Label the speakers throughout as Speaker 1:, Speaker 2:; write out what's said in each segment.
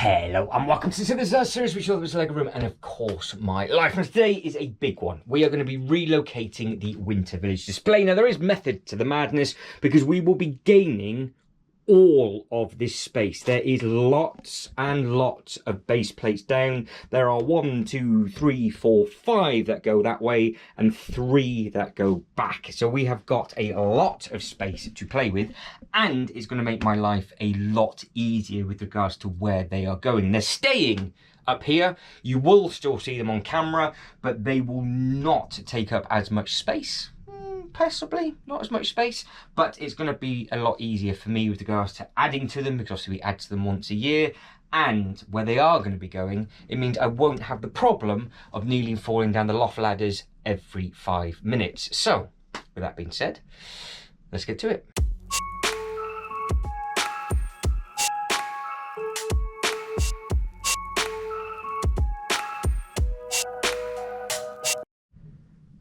Speaker 1: Hello and welcome to the series which is Lego Room and of course my life. And today is a big one. We are going to be relocating the Winter Village display. Now there is method to the madness because we will be gaining all of this space. There is lots and lots of base plates down. There are 1, 2, 3, 4, 5 that go that way and 3 that go back. So we have got a lot of space to play with, and it's going to make my life a lot easier with regards to where they are going. They're staying up here. You will still see them on camera, but they will not take up as much space. Possibly not as much space, but it's going to be a lot easier for me with regards to adding to them, because obviously we add to them once a year, and where they are going to be going, it means I won't have the problem of nearly falling down the loft ladders every 5 minutes. So with that being said, let's get to it.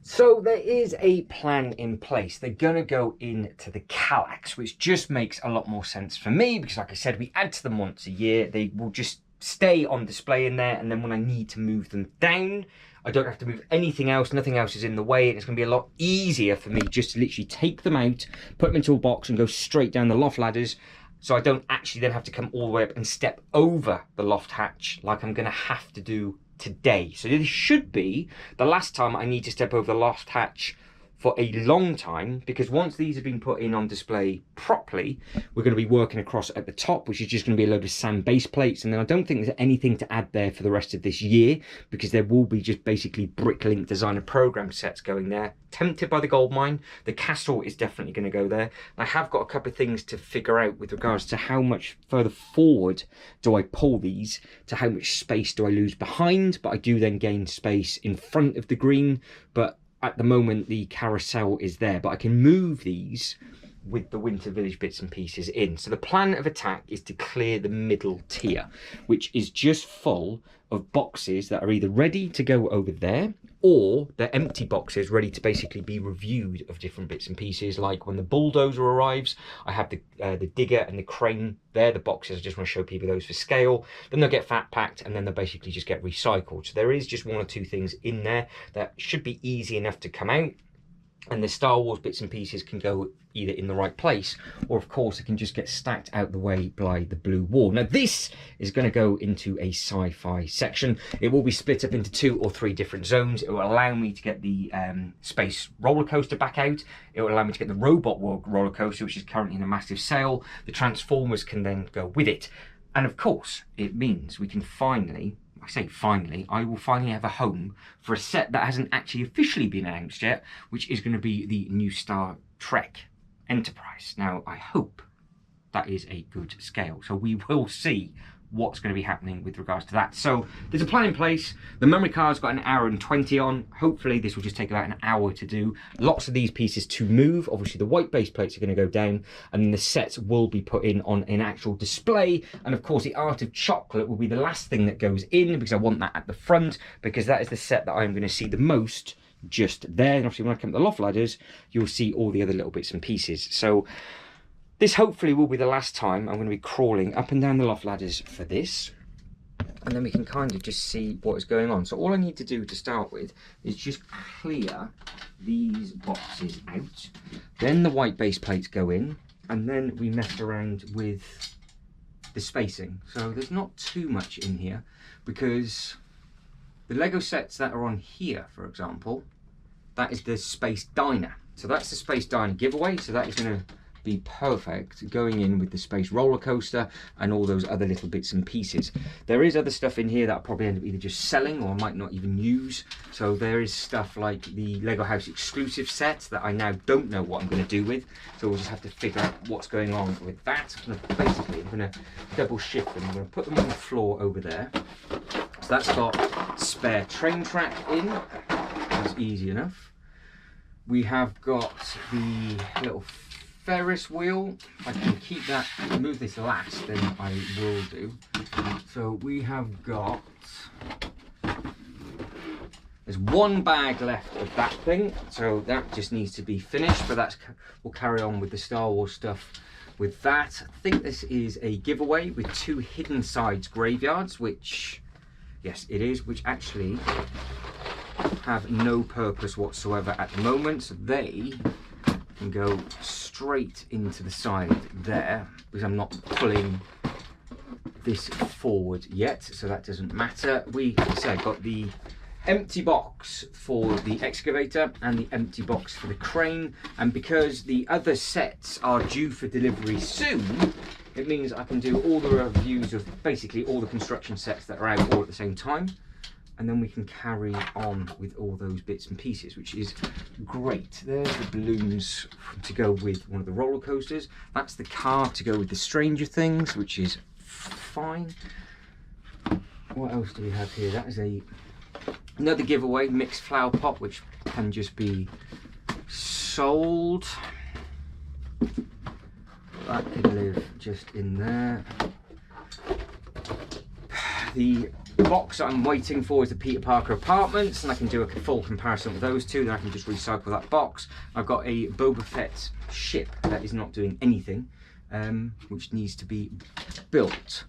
Speaker 1: So there is a plan in place. They're going to go into the Kallax, which just makes a lot more sense for me because, like I said, we add to them once a year. They will just stay on display in there, and then when I need to move them down, I don't have to move anything else. Nothing else is in the way, and it's going to be a lot easier for me just to literally take them out, put them into a box and go straight down the loft ladders, so I don't actually then have to come all the way up and step over the loft hatch like I'm going to have to do today. So this should be the last time I need to step over the loft hatch for a long time, because once these have been put in on display properly, we're going to be working across at the top, which is just going to be a load of sand base plates, and then I don't think there's anything to add there for the rest of this year, because there will be just basically Bricklink designer program sets going there. Tempted by the gold mine. The castle is definitely going to go there. I have got a couple of things to figure out with regards to how much further forward do I pull these, to how much space do I lose behind, but I do then gain space in front of the green. But at the moment the carousel is there, but I can move these with the Winter Village bits and pieces in. So the plan of attack is to clear the middle tier, which is just full of boxes that are either ready to go over there, or they're empty boxes ready to basically be reviewed of different bits and pieces. Like when the bulldozer arrives, I have the digger and the crane there. The boxes, I just want to show people those for scale. Then they'll get fat packed, and then they'll basically just get recycled. So there is just 1 or 2 things in there that should be easy enough to come out, and the Star Wars bits and pieces can go either in the right place, or of course it can just get stacked out the way by the blue wall. Now this is going to go into a sci-fi section. It will be split up into 2 or 3 different zones. It will allow me to get the space roller coaster back out. It will allow me to get the robot roller coaster, which is currently in a massive sale. The Transformers can then go with it, and of course it means we can finally, I say finally, I will finally have a home for a set that hasn't actually officially been announced yet, which is going to be the new Star Trek Enterprise. Now, I hope that is a good scale. So we will see what's going to be happening with regards to that. So there's a plan in place. The memory card's got 1 hour and 20 on. Hopefully this will just take about an hour to do. Lots of these pieces to move. Obviously the white base plates are going to go down, and then the sets will be put in on an actual display. And of course the Art of Chocolate will be the last thing that goes in, because I want that at the front, because that is the set that I'm going to see the most just there. And obviously when I come to the loft ladders, you'll see all the other little bits and pieces. So this hopefully will be the last time I'm going to be crawling up and down the loft ladders for this, and then we can kind of just see what is going on. So all I need to do to start with is just clear these boxes out, then the white base plates go in, and then we mess around with the spacing. So there's not too much in here, because the Lego sets that are on here, for example, that is the Space Diner. So that's the Space Diner giveaway, so that is going to be perfect going in with the space roller coaster and all those other little bits and pieces. There is other stuff in here that I'll probably end up either just selling or I might not even use. So there is stuff like the Lego House exclusive set that I now don't know what I'm going to do with. So we'll just have to figure out what's going on with that. Basically, I'm going to double shift them. I'm going to put them on the floor over there. So that's got spare train track in. That's easy enough. We have got the little Ferris wheel. If I can keep that, move this last, then I will do. So we have got, there's 1 bag left of that thing, so that just needs to be finished, but that's, we'll carry on with the Star Wars stuff with that, I think this is a giveaway with 2 hidden sides graveyards, which, yes, it is, which actually have no purpose whatsoever at the moment. So they can go straight into the side there, because I'm not pulling this forward yet, so that doesn't matter. We, like I said, got the empty box for the excavator and the empty box for the crane, and because the other sets are due for delivery soon, it means I can do all the reviews of basically all the construction sets that are out all at the same time, and then we can carry on with all those bits and pieces, which is great. There's the balloons to go with one of the roller coasters. That's the car to go with the Stranger Things, which is fine. What else do we have here? That is another giveaway, mixed flower pot, which can just be sold. That could live just in there. The box I'm waiting for is the Peter Parker Apartments, and I can do a full comparison with those two. Then I can just recycle that box. I've got a Boba Fett ship that is not doing anything, which needs to be built.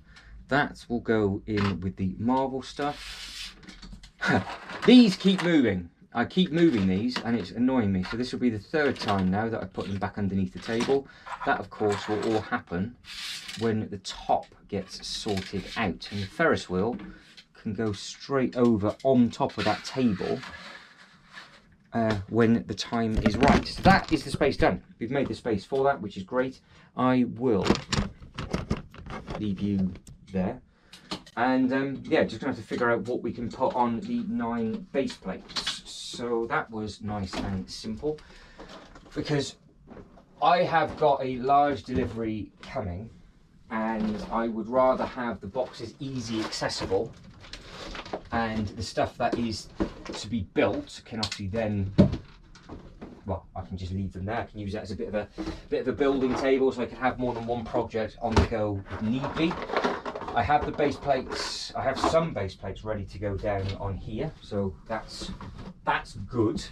Speaker 1: That will go in with the Marvel stuff. These keep moving. I keep moving these and it's annoying me. So this will be the 3rd time now that I put them back underneath the table. That of course will all happen when the top gets sorted out, and the Ferris wheel can go straight over on top of that table when the time is right. So that is the space done. We've made the space for that, which is great. I will leave you there. And yeah, just gonna have to figure out what we can put on the 9 base plates. So that was nice and simple, because I have got a large delivery coming and I would rather have the boxes easy accessible, and the stuff that is to be built can obviously then, well, I can just leave them there. I can use that as a bit of a building table, so I can have more than one project on the go if need be. I have the base plates. I have some base plates ready to go down on here, so that's good.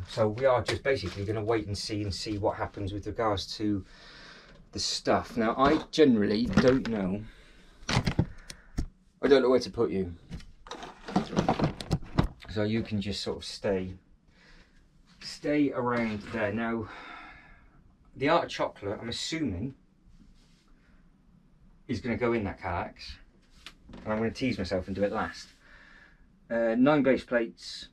Speaker 1: So we are just basically going to wait and see what happens with regards to the stuff. Now, I generally don't know. I don't know where to put you, so you can just sort of stay around there. Now, the Art of Chocolate, I'm assuming, is going to go in that Kallax, and I'm going to tease myself and do it last. 9 base plates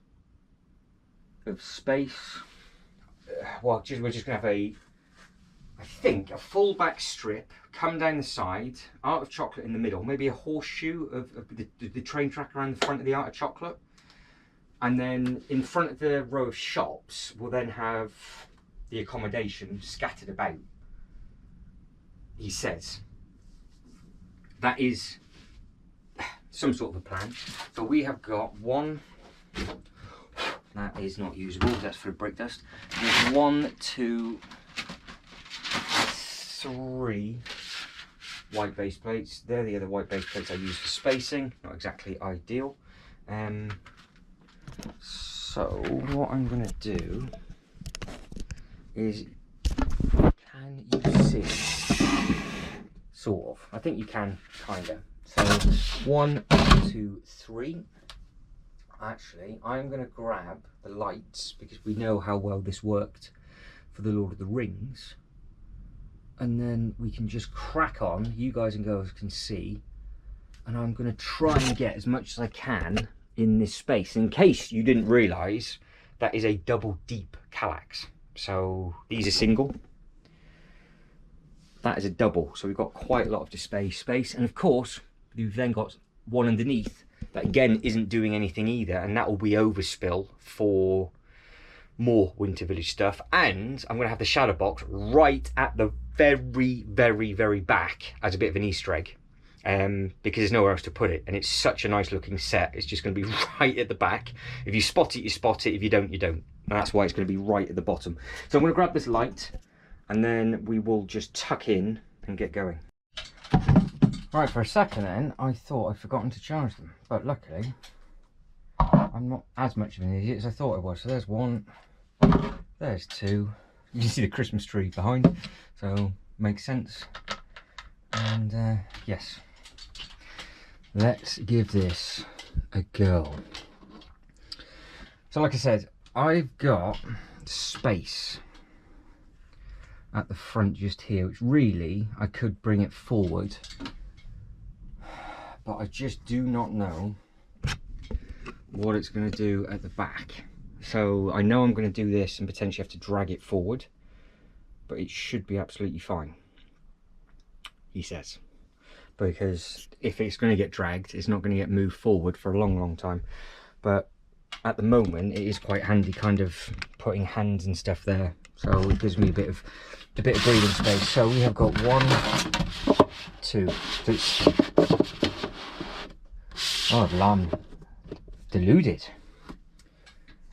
Speaker 1: of space. Well, we're just going to have I think a full back strip come down the side, Art of Chocolate in the middle, maybe a horseshoe of the train track around the front of the Art of Chocolate, and then in front of the row of shops we'll then have the accommodation scattered about, he says. That is some sort of a plan. So we have got one, that is not usable, that's for brake dust. There's 1, 2, 3 white base plates. They're the other white base plates I use for spacing. Not exactly ideal. So what I'm going to do is, can you see? Sort of. I think you can, kinda. So 1, 2, 3. Actually, I'm going to grab the lights, because we know how well this worked for the Lord of the Rings, and then we can just crack on. You guys and girls can see, and I'm going to try and get as much as I can in this space. In case you didn't realise, that is a double deep Kallax. So these are single. That is a double, so we've got quite a lot of space, and of course we've then got one underneath that again isn't doing anything either, and that will be overspill for more Winter Village stuff. And I'm going to have the shadow box right at the very back as a bit of an Easter egg, because there's nowhere else to put it, and it's such a nice looking set. It's just going to be right at the back. If you spot it, you spot it. If you don't, you don't. And that's why it's going to be right at the bottom. So I'm going to grab this light, and then we will just tuck in and get going. Right, for a second then, I thought I'd forgotten to charge them, but luckily I'm not as much of an idiot as I thought I was. So there's 1, there's 2, You can see the Christmas tree behind, so makes sense. And yes, let's give this a go. So like I said, I've got space at the front just here, which really I could bring it forward, but I just do not know what it's going to do at the back. So I know I'm going to do this and potentially have to drag it forward, but it should be absolutely fine, he says, because if it's going to get dragged, it's not going to get moved forward for a long time. But at the moment it is quite handy kind of putting hands and stuff there, so it gives me a bit of breathing space. So we have got 1, 2, 3. Oh, I'm deluded.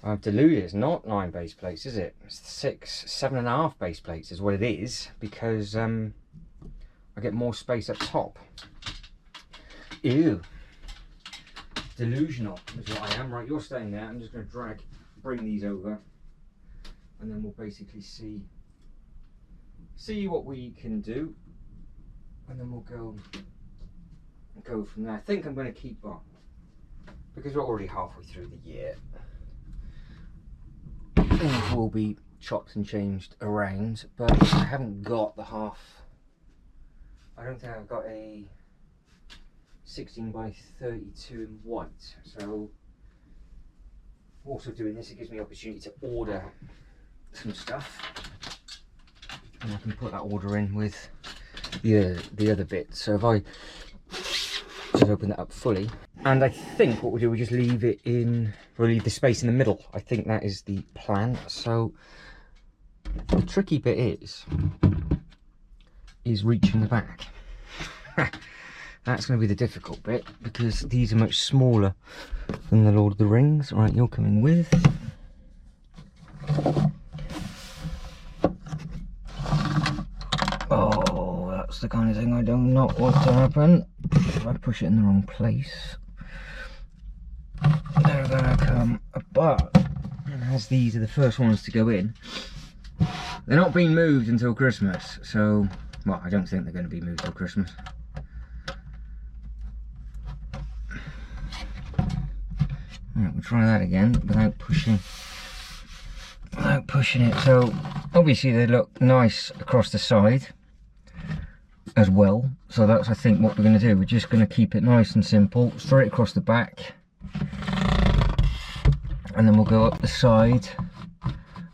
Speaker 1: I've deluded. It's not 9 base plates, is it? It's 6, 7.5 base plates is what it is, because I get more space up top. Ew. Delusional is what I am. Right, you're staying there. I'm just going to bring these over, and then we'll basically see what we can do, and then we'll go from there. I think I'm going to keep on, because we're already halfway through the year. Things will be chopped and changed around, but I haven't got the half. I don't think I've got a 16 by 32 in white. So also doing this, it gives me the opportunity to order some stuff, and I can put that order in with the other bit. So if I just open that up fully, and I think what we'll do, we just leave it in, we'll leave the space in the middle. I think that is the plan. So the tricky bit is reaching the back. That's going to be the difficult bit, because these are much smaller than the Lord of the Rings. Right, you're coming with. Oh, that's the kind of thing I do not want to happen. If I push it in the wrong place, they're going to come apart. And as these are the first ones to go in, they're not being moved until Christmas. So, well, I don't think they're going to be moved till Christmas. Right, we'll try that again without pushing it. So obviously they look nice across the side as well. So that's, I think, what we're going to do. We're just going to keep it nice and simple, straight across the back, and then we'll go up the side,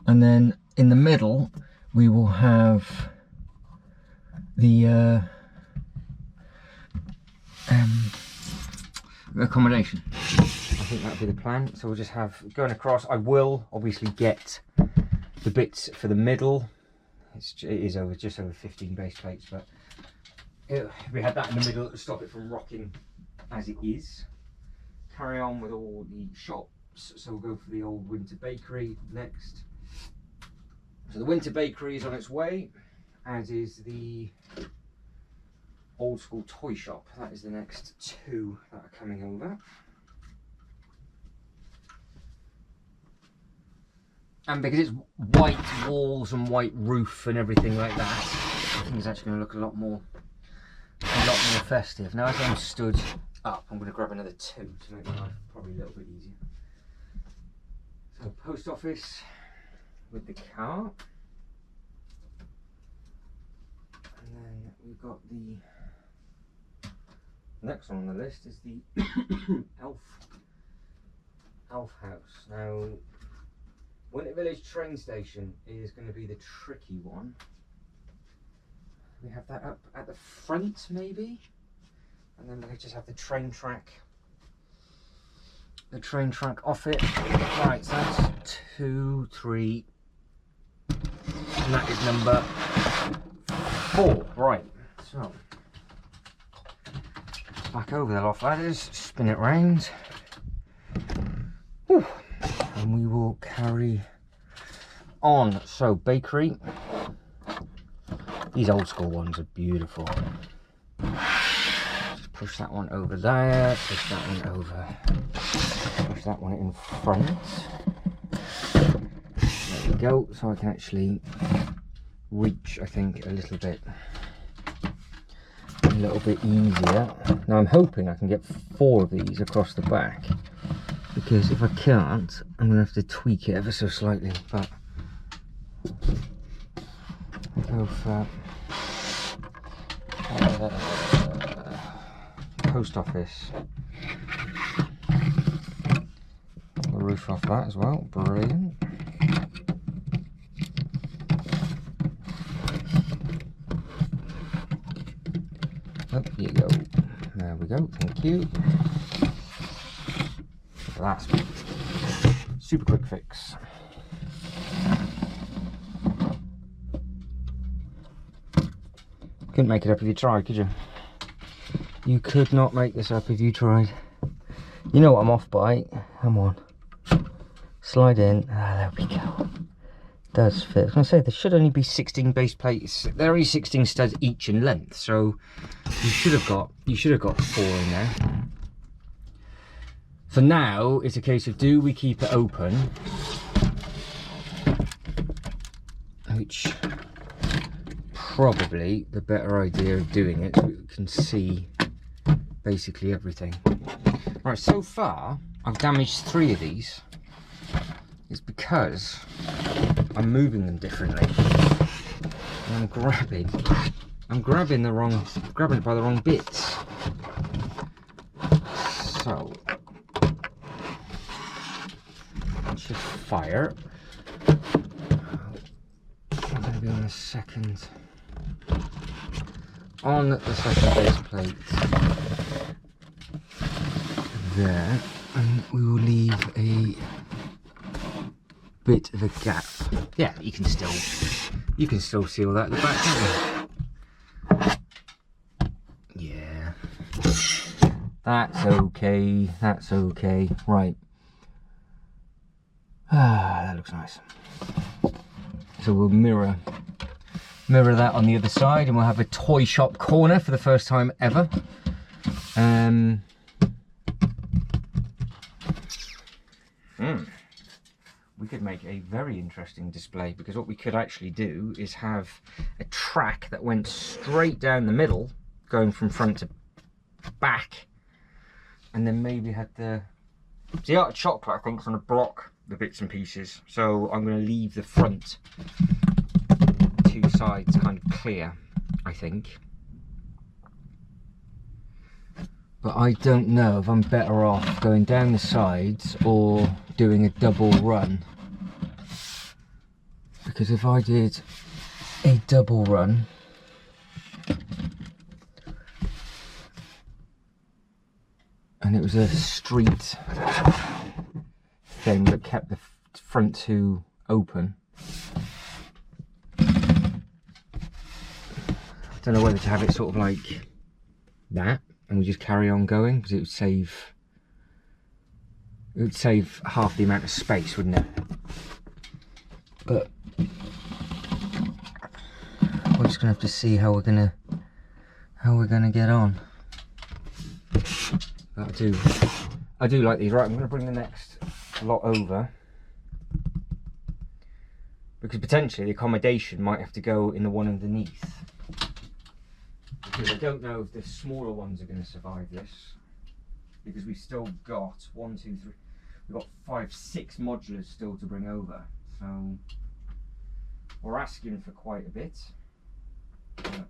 Speaker 1: and then in the middle we will have the accommodation. I think that'll be the plan. So we'll just have going across. I will obviously get the bits for the middle. It is just over 15 base plates, but we had that in the middle to stop it from rocking as it is. Carry on with all the shops. So we'll go for the old winter bakery next. So the winter bakery is on its way, as is the old school toy shop. That is the next 2 that are coming over. And because it's white walls and white roof and everything like that, I think it's actually going to look a lot more festive. Now as I'm stood up, I'm going to grab another 2 to make my life probably a little bit easier. So post office with the car. And then we've got the next one on the list is the Elf house. Now, Winter Village train station is going to be the tricky one. We have that up at the front maybe, and then we just have the train track off it. Right, so that's 2, 3, and that is number 4. Right, so back over the loft ladders, spin it round. Whew. And we will carry on. So bakery, these old school ones are beautiful. Just push that one over there, push that one over, push that one in front. There we go, so I can actually reach, I think, a little bit easier. Now I'm hoping I can get 4 of these across the back, because if I can't, I'm gonna have to tweak it ever so slightly. But go for post office. The roof off that as well. Brilliant. Up you go. There we go. Thank you. That's super quick fix. Couldn't make it up if you tried, could you? You could not make this up if you tried. You know what I'm off by. Come on. Slide in. Ah, there we go. Does fit. I was going to say, there should only be 16 base plates. There are only 16 studs each in length, so you should have got 4 in there. For now, it's a case of, do we keep it open? Which probably the better idea of doing it, so we can see basically everything. Right, so far I've damaged 3 of these. It's because I'm moving them differently. And I'm grabbing it by the wrong bits. So let's just fire. I'm going to be on the second base plate there, and we will leave a bit of a gap. Yeah, you can still see all that at the back, can't you? Yeah, that's okay. That's okay. Right. Ah, that looks nice. So we'll mirror that on the other side, and we'll have a toy shop corner for the first time ever. We could make a very interesting display, because what we could actually do is have a track that went straight down the middle, going from front to back, and then maybe had the art of chocolate, I think, is going to block the bits and pieces. So I'm going to leave the front 2 sides kind of clear, I think. But I don't know if I'm better off going down the sides or doing a double run. Because if I did a double run, and it was a street thing that kept the front 2 open, I don't know whether to have it sort of like that and we just carry on going, because it would save half the amount of space, wouldn't it? But we're just gonna have to see how we're gonna get on. I do like these. Right, I'm gonna bring the next lot over, because potentially the accommodation might have to go in the one underneath, because I don't know if the smaller ones are going to survive this, because we've still got 1, 2, 3, we've got 5, 6 modulars still to bring over, so we're asking for quite a bit, but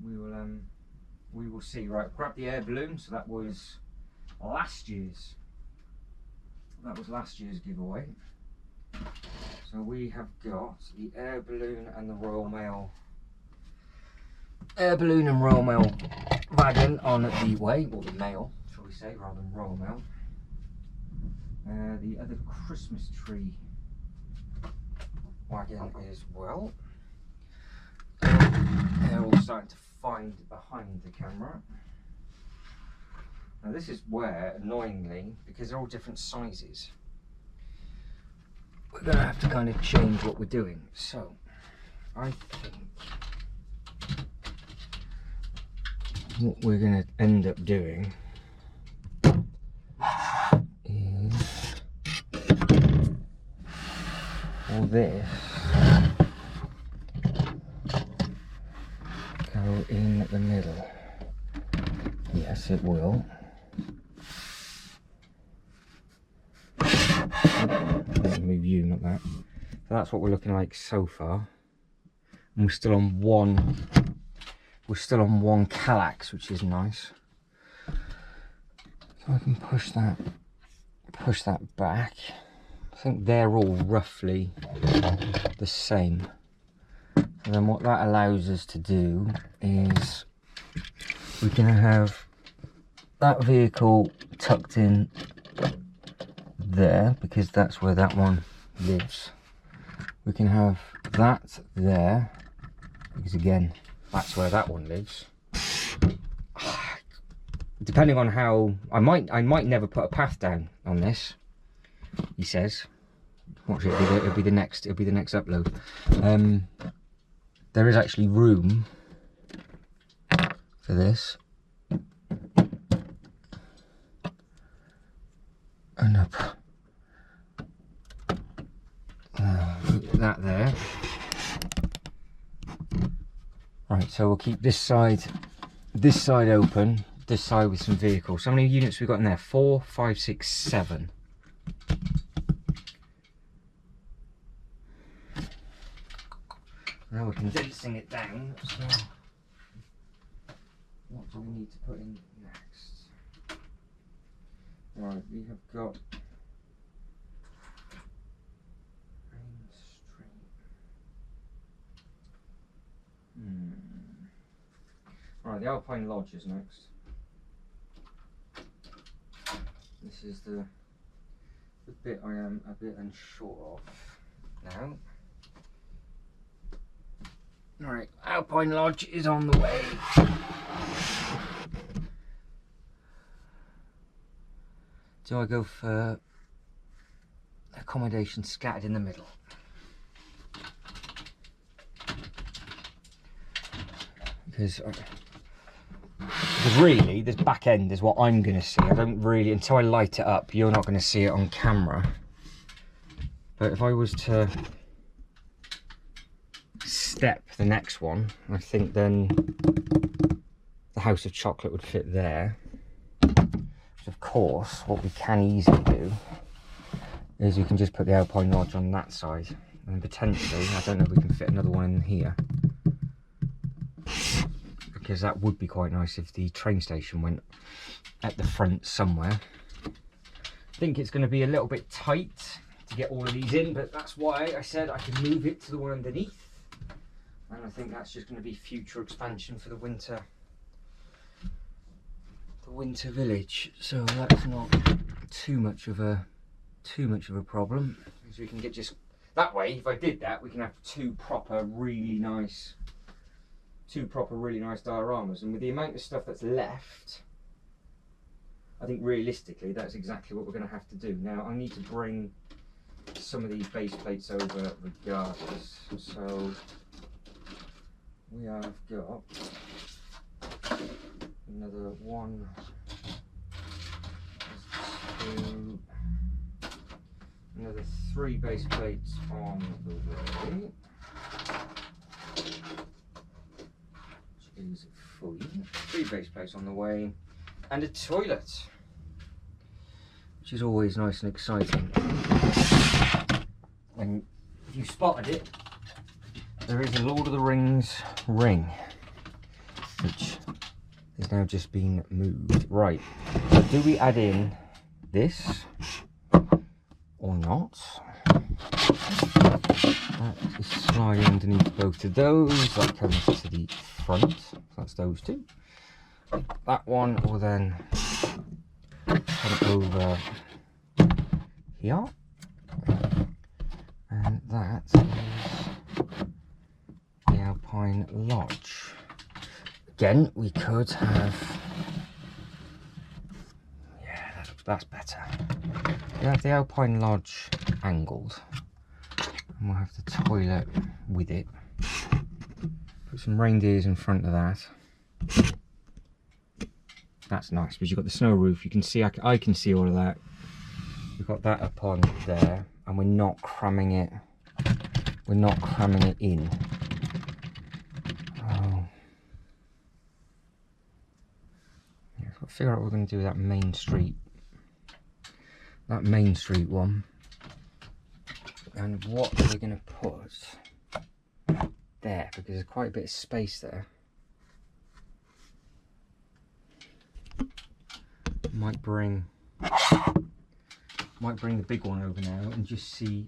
Speaker 1: we will see. Right, grab the air balloon. So that was last year's giveaway. So we have got the air balloon and the Royal Mail wagon on the way, or the mail, shall we say, rather than Royal Mail. The other Christmas tree wagon as well. They're all starting to find behind the camera. Now this is where, annoyingly, because they're all different sizes, we're going to have to kind of change what we're doing. So I think what we're going to end up doing is, for this, in the middle? Yes, it will. Let me move you, not that. So that's what we're looking like so far. And we're still on one. We're still on one Kallax, which is nice. So I can push that back. I think they're all roughly the same. And then what that allows us to do is we can have that vehicle tucked in there, because that's where that one lives. We can have that there, because again, that's where that one lives. Depending on how, I might never put a path down on this, he says. Watch it, it'll be the next upload. There is actually room for this. And up. That there. Right, so we'll keep this side open, this side with some vehicles. So how many units we got in there? 4, 5, 6, 7. Now we're condensing it down. So what do we need to put in next? Right, we have got Main Street. Right, the Alpine Lodge is next. This is the bit I am a bit unsure of now. Alright, Alpine Lodge is on the way. Do I go for accommodation scattered in the middle? Because really, this back end is what I'm going to see. I don't really, until I light it up, you're not going to see it on camera. But if I was to step the next one, I think then the House of Chocolate would fit there. Of course, what we can easily do is we can just put the Alpine Lodge on that side, and potentially, I don't know if we can fit another one in here, because that would be quite nice if the train station went at the front somewhere. I think it's going to be a little bit tight to get all of these in, but that's why I said I could move it to the one underneath, and I think that's just going to be future expansion for the winter village, so that's not too much of a problem, because we can get just that way. If I did that, we can have two proper really nice dioramas, and with the amount of stuff that's left, I think realistically that's exactly what we're going to have to do. Now I need to bring some of these base plates over regardless, so we have got another 1, 2, another 3 base plates on the way, which is fully 3 base plates on the way, and a toilet, which is always nice and exciting. And if you spotted it, there is a Lord of the Rings ring, which is now just been moved. Right, so do we add in this or not? That is sliding underneath both of those. That comes to the front, so that's those two. That one will then come over here, and that is the Alpine Lodge. Again, we could have, yeah, that's better. We have the Alpine Lodge angled, and we'll have the toilet with it. Put some reindeers in front of that. That's nice, because you've got the snow roof. You can see, I can see all of that. We've got that up on there, and we're not cramming it. We're not cramming it in. Oh. got to figure out what we're going to do with that main street. That main street one. And what we're going to put there, because there's quite a bit of space there. Might bring the big one over now and just see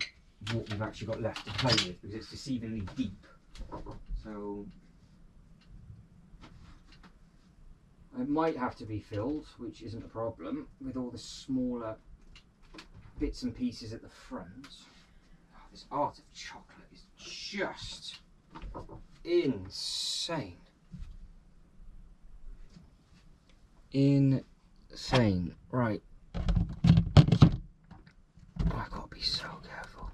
Speaker 1: what we've actually got left to play with, because it's deceivingly deep. So it might have to be filled, which isn't a problem, with all the smaller bits and pieces at the front. Oh, this art of chocolate is just insane. Insane. Right. I've got to be so careful.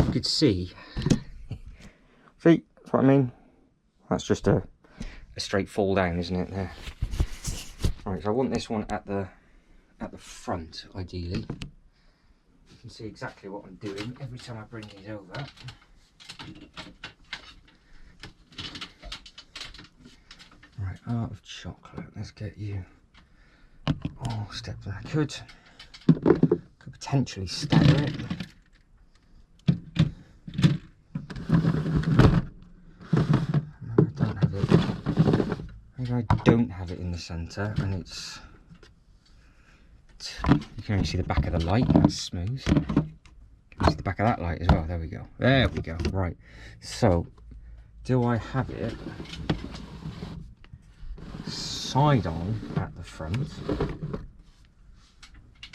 Speaker 1: You could see. See, that's what I mean? That's just a straight fall down, isn't it? There. Right, so I want this one at the front, ideally. You can see exactly what I'm doing every time I bring these over. Right, art of chocolate. Let's get you all step there. Could potentially stagger it. I don't have it in the centre, and it's, you can only see the back of the light. That's smooth. You can see the back of that light as well. There we go. There we go. Right. So, do I have it side on at the front?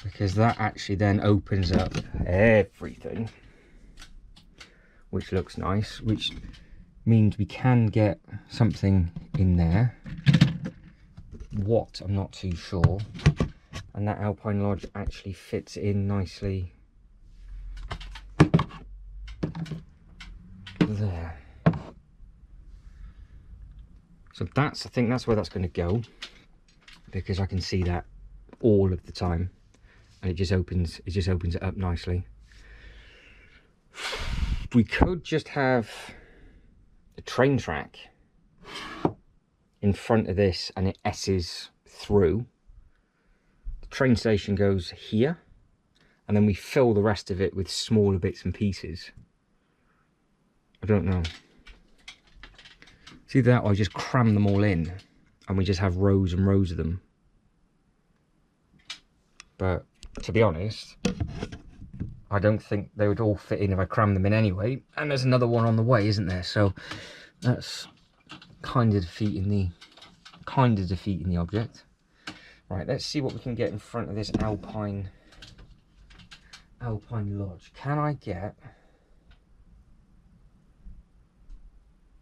Speaker 1: Because that actually then opens up everything, which looks nice, which means we can get something in there. What, I'm not too sure. And that Alpine Lodge actually fits in nicely there. So that's, I think that's where that's going to go, because I can see that all of the time, and it just opens it up nicely. We could just have a train track in front of this, and it S's through. The train station goes here, and then we fill the rest of it with smaller bits and pieces. I don't know. It's either that or I just cram them all in and we just have rows and rows of them. But to be honest, I don't think they would all fit in if I cram them in anyway. And there's another one on the way, isn't there? So that's kind of defeating the object. Right, let's see what we can get in front of this Alpine Lodge. Can I get...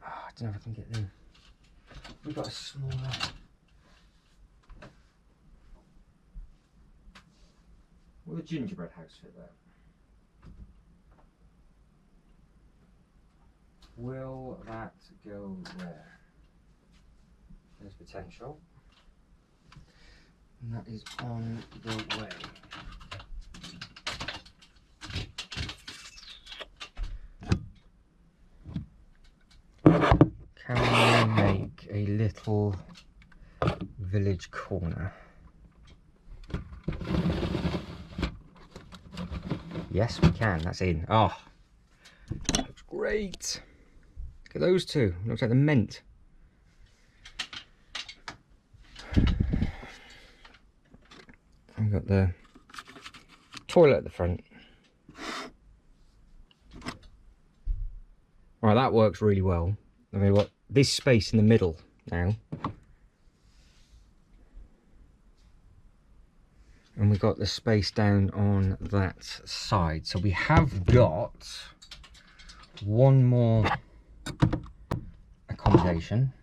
Speaker 1: Oh, I don't know if I can get them. We've got a smaller... Will the gingerbread house fit there? Will that go there? There's potential. And that is on the way. Can we make a little village corner? Yes, we can. That's in. Oh, that looks great. Look at those two. Looks like they're meant. We've got the toilet at the front. Right, that works really well. I mean, what this space in the middle now, and we've got the space down on that side. So we have got one more accommodation.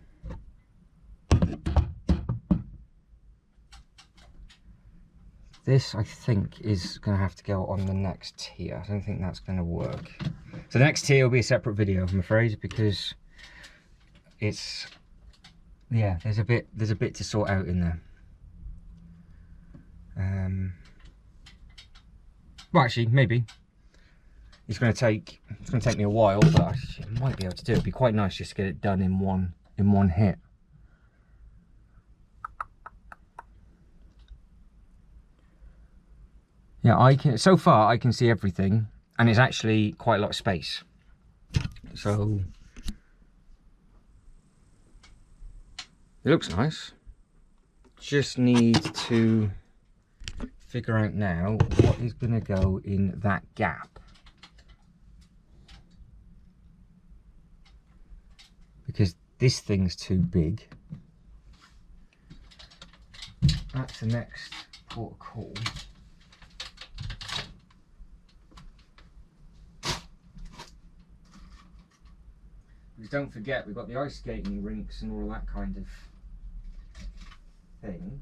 Speaker 1: This, I think, is going to have to go on the next tier. I don't think that's going to work. So the next tier will be a separate video, I'm afraid, because it's, yeah, there's a bit to sort out in there. Well, actually, maybe it's going to take me a while, but I might be able to do it. It'd be quite nice just to get it done in one hit. Yeah, so far I can see everything, and it's actually quite a lot of space. So it looks nice. Just need to figure out now what is going to go in that gap. Because this thing's too big. That's the next port of call. Because don't forget, we've got the ice skating rinks and all that kind of thing.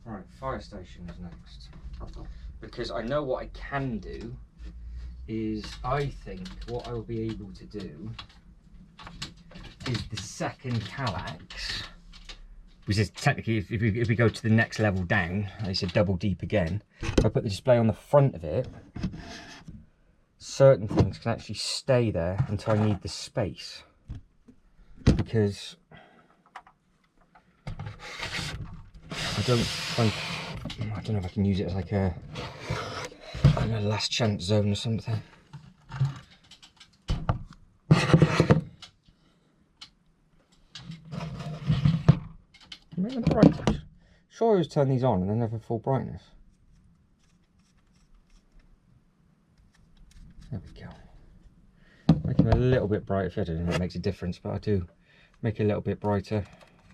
Speaker 1: Right, fire station is next. Because I know what I can do is, I think what I'll be able to do is the second Kallax, which is technically, if we go to the next level down, it's a double deep again. If I put the display on the front of it, certain things can actually stay there until I need the space. Because I don't know if I can use it as like a last chance zone or something. Make them bright. Sure, I always turn these on and they're never full brightness. There we go. Make them a little bit brighter. I don't know if it makes a difference, but I do make it a little bit brighter.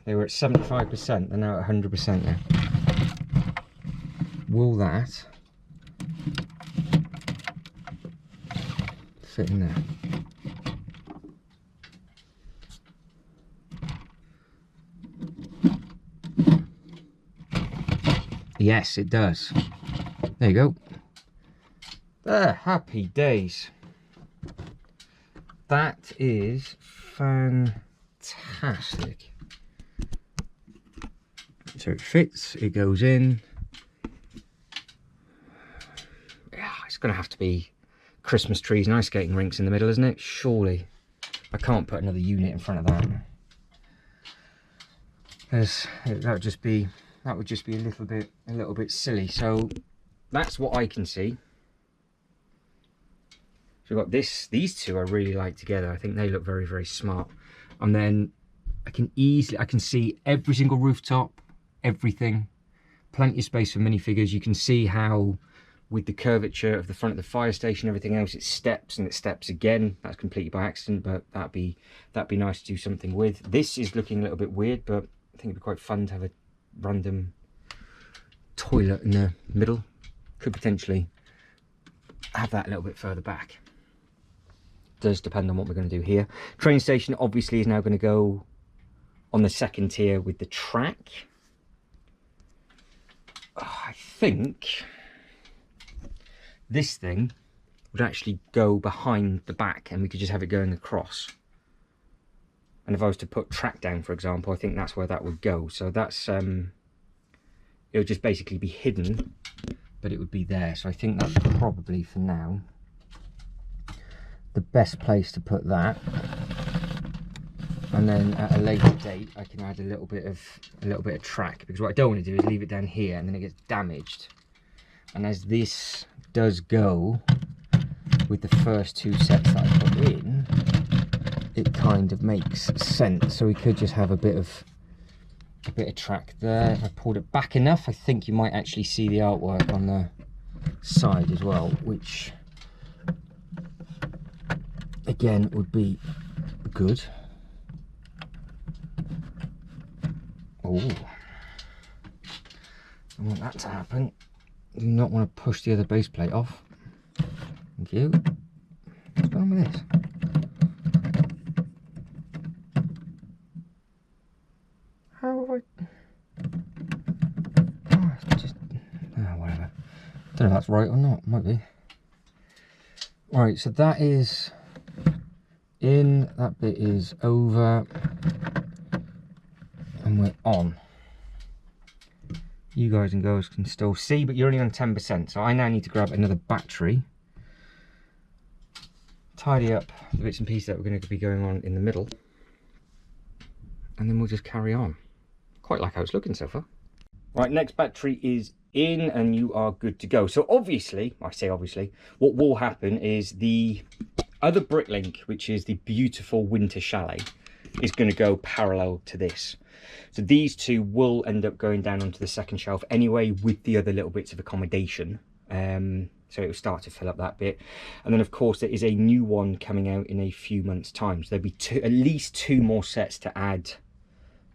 Speaker 1: They were at 75%, they're now at 100% now. Will that fit in there? Yes, it does. There you go. There, happy days. That is fantastic. So it fits, it goes in. Yeah, it's going to have to be Christmas trees and ice skating rinks in the middle, isn't it? Surely. I can't put another unit in front of that. That would just be a little bit silly. So that's what I can see. So we've got these two I really like together. I think they look very, very smart. And then I can see every single rooftop, everything. Plenty of space for minifigures. You can see how with the curvature of the front of the fire station, everything else, it steps and it steps again. That's completely by accident, but that'd be nice to do something with. This is looking a little bit weird, but I think it'd be quite fun to have a random toilet in the middle. Could potentially have that a little bit further back. Does depend on what we're going to do here. Train station obviously is now going to go on the second tier with the track. I think this thing would actually go behind the back and we could just have it going across. And if I was to put track down, for example, I think that's where that would go. So that's it would just basically be hidden, but it would be there. So I think that's probably for now the best place to put that. And then at a later date I can add a little bit of track, because what I don't want to do is leave it down here and then it gets damaged. And as this does go with the first two sets that I put in, it kind of makes sense. So we could just have a bit of track there. If I pulled it back enough, I think you might actually see the artwork on the side as well, which again would be good. Oh, I want that to happen. Do not want to push the other base plate off. Thank you. What's going on with this? How have I... Oh, it's just... Oh, whatever. Don't know if that's right or not. Might be. Right, so that is in. That bit is over. And we're on. You guys and girls can still see, but you're only on 10%. So I now need to grab another battery. Tidy up the bits and pieces that we're going to be going on in the middle. and then we'll just carry on. Quite like how it's looking so far. Right, next battery is in and you are good to go. So obviously, I say obviously, what will happen is the other Bricklink, which is the beautiful winter chalet, is going to go parallel to this. So these two will end up going down onto the second shelf anyway, with the other little bits of accommodation. So it will start to fill up that bit. And then of course there is a new one coming out in a few months' time. So there'll be at least 2 more sets to add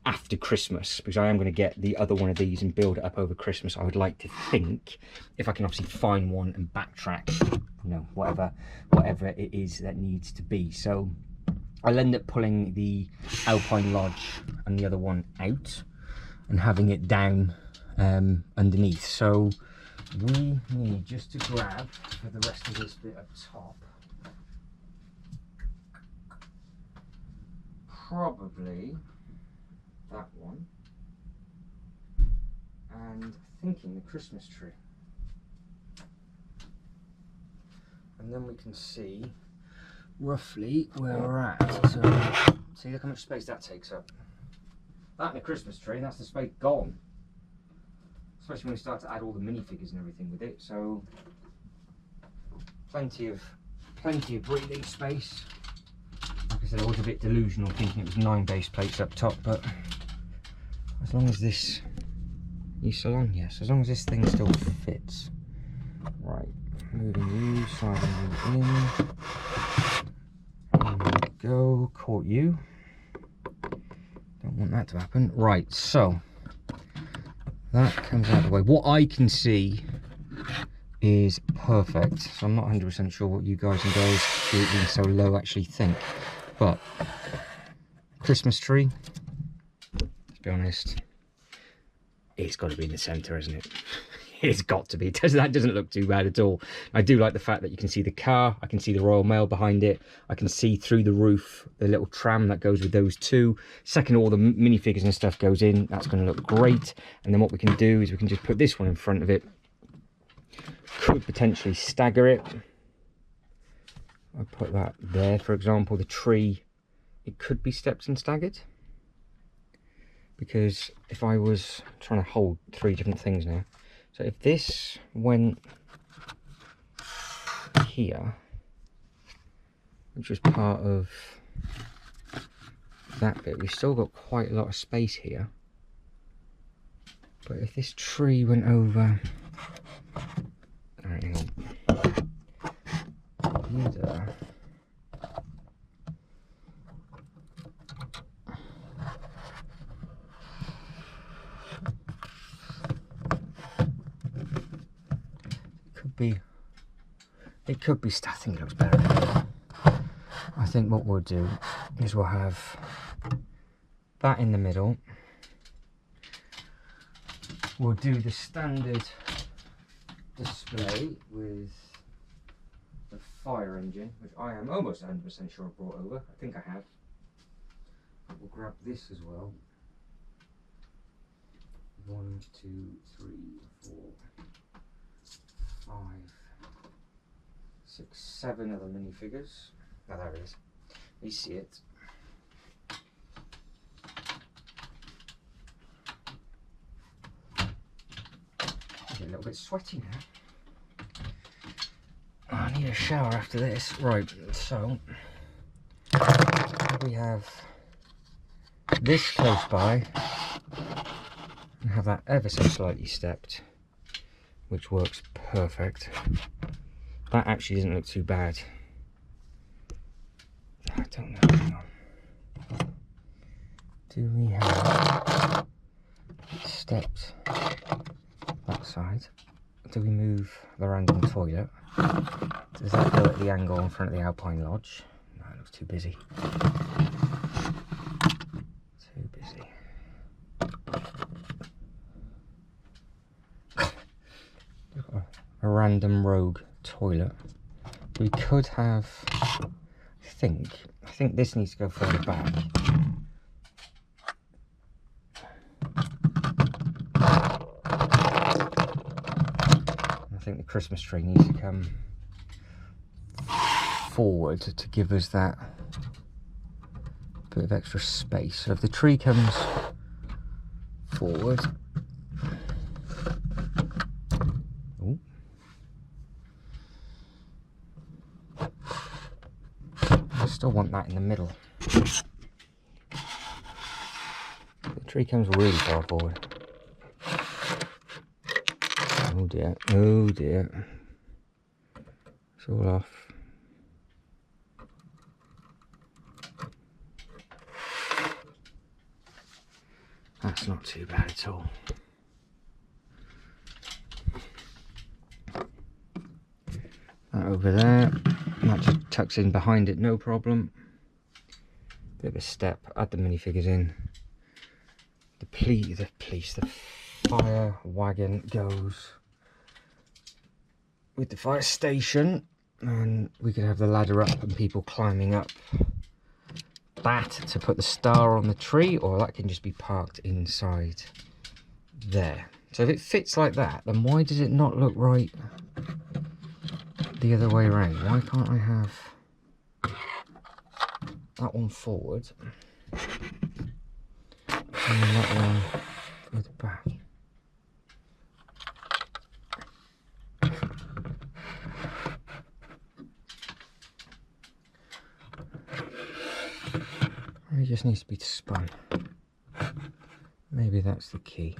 Speaker 1: after Christmas, because I am going to get the other one of these and build it up over Christmas. I would like to think, if I can obviously find one and backtrack, you know, whatever it is that needs to be. So I'll end up pulling the Alpine Lodge and the other one out and having it down underneath. So we need just to grab for the rest of this bit up top, probably that one, and thinking the Christmas tree, and then we can see roughly where we're at. So see, look how much space that takes up. That and the Christmas tree, that's the space gone, especially when we start to add all the minifigures and everything with it. So plenty of breathing space. Like I said, I was a bit delusional thinking it was 9 base plates up top, but as long as this salon, yes, as long as this thing still fits. Right, moving you, sliding you in. There we go, caught you. Don't want that to happen. Right, so that comes out of the way. What I can see is perfect. So I'm not 100% sure what you guys and girls, who it being so low, actually think. But Christmas tree, let's be honest, it's got to be in the centre, isn't it? It's got to be. That doesn't look too bad at all. I do like the fact that you can see the car, I can see the Royal Mail behind it, I can see through the roof the little tram that goes with those two. Second, all the minifigures and stuff goes in, that's going to look great. And then what we can do is we can just put this one in front of it. Could potentially stagger it. I'll put that there, for example. The tree, it could be stepped and staggered, because if I was trying to hold 3 different things now, so if this went here, which was part of that bit, we've still got quite a lot of space here. But if this tree went over, alright, hang on. Either it could be, I think it looks better. I think what we'll do is we'll have that in the middle. We'll do the standard display with the fire engine, which I am almost 100% sure I brought over. I think I have. But we'll grab this as well. 1, 2, 3, 4, 5, 6, 7 other minifigures. Oh, there it is. You see it. I get a little bit sweaty now. Oh, I need a shower after this. Right, so we have this close by and have that ever so slightly stepped, which works perfect. That actually doesn't look too bad. I don't know, hang on. Do we have stepped that side? Do we move the random toilet? Does that go at the angle in front of the Alpine Lodge? No, it looks too busy. Too busy. A random rogue toilet. We could have, I think this needs to go further back. I think the Christmas tree needs to come forward to give us that bit of extra space. So if the tree comes forward, ooh. I still want that in the middle. The tree comes really far forward. Oh dear, oh dear. It's all off. That's not too bad at all. That over there, that just tucks in behind it, no problem. Bit of a step, add the minifigures in. The fire wagon goes with the fire station, and we could have the ladder up and people climbing up that to put the star on the tree, or that can just be parked inside there. So if it fits like that, then why does it not look right the other way around? Why can't I have that one forward and then that one at the back? It just needs to be spun. Maybe that's the key.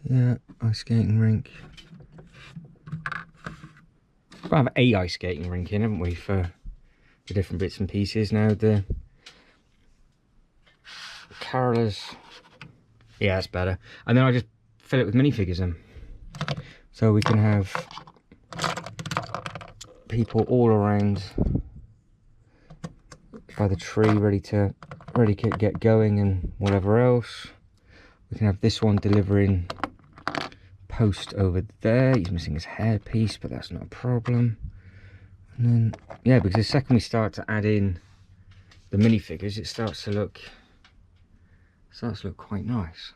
Speaker 1: Yeah, ice skating rink. We'll have a ice skating rink in, haven't we, for the different bits and pieces. Now the carolers, yeah, that's better. And then I just fill it with minifigures in. So we can have people all around by the tree ready to get going and whatever else. We can have this one delivering post over there. He's missing his hairpiece, but that's not a problem. And then, yeah, because the second we start to add in the minifigures, it starts to look quite nice.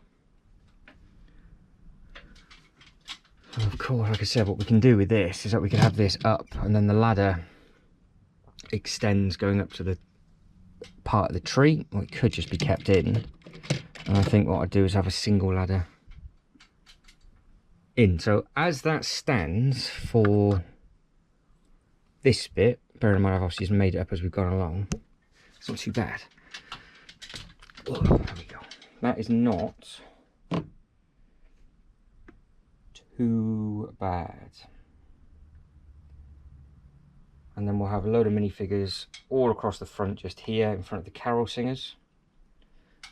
Speaker 1: And of course, like I said, what we can do with this is that we can have this up, and then the ladder extends going up to the part of the tree, or it could just be kept in. And I think what I'd do is have a single ladder in. So as that stands for this bit, bear in mind I've obviously just made it up as we've gone along. It's not too bad. Oh, there we go. That is not too bad. And then we'll have a load of minifigures all across the front, just here in front of the carol singers.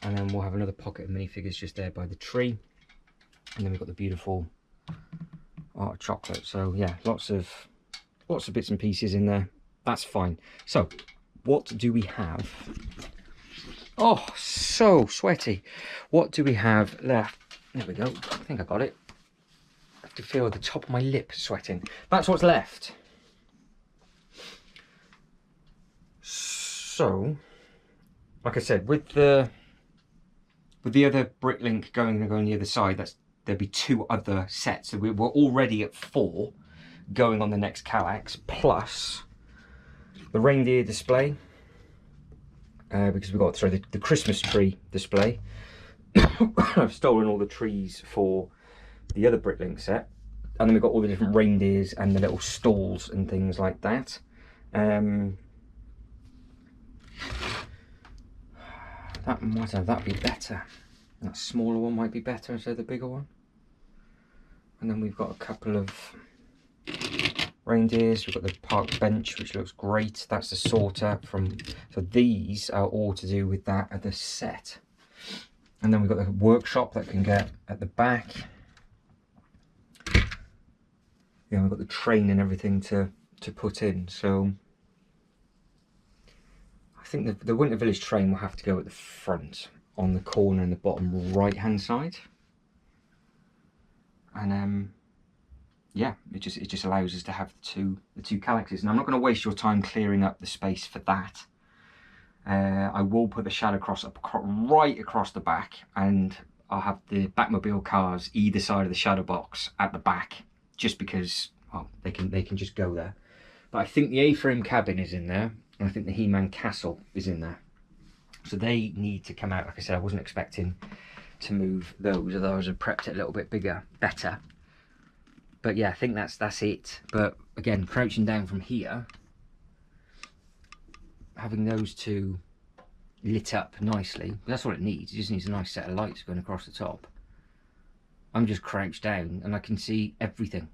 Speaker 1: And then we'll have another pocket of minifigures just there by the tree. And then we've got the beautiful art of chocolate. So yeah, lots of bits and pieces in there. That's fine. So what do we have? Oh, so sweaty. What do we have left? There we go. I think I got it. I have to feel the top of my lip sweating. That's what's left. So, like I said, with the other Bricklink going on the other side, there'll be 2 other sets. So we're already at 4 going on the next Kallax, plus the reindeer display, because we've got to throw the Christmas tree display. I've stolen all the trees for the other Bricklink set, and then we've got all the different reindeers and the little stalls and things like that. That'd be better. That smaller one might be better instead of the bigger one. And then we've got a couple of reindeers. We've got the park bench, which looks great. That's the sorter from. So these are all to do with that other set. And then we've got the workshop that can get at the back. Yeah, we've got the train and everything to put in. So I think the Winter Village train will have to go at the front on the corner in the bottom right hand side. And yeah, it just allows us to have the two Kallaxes. And I'm not going to waste your time clearing up the space for that. I will put the shadow cross up right across the back, and I'll have the Batmobile cars either side of the shadow box at the back, just because, well, they can just go there. But I think the A-frame cabin is in there, and I think the He-Man castle is in there. So they need to come out. Like I said, I wasn't expecting to move those, otherwise I'd prepped it a little bit better. But yeah, I think that's it. But again, crouching down from here, having those two lit up nicely, that's all it needs. It just needs a nice set of lights going across the top. I'm just crouched down and I can see everything.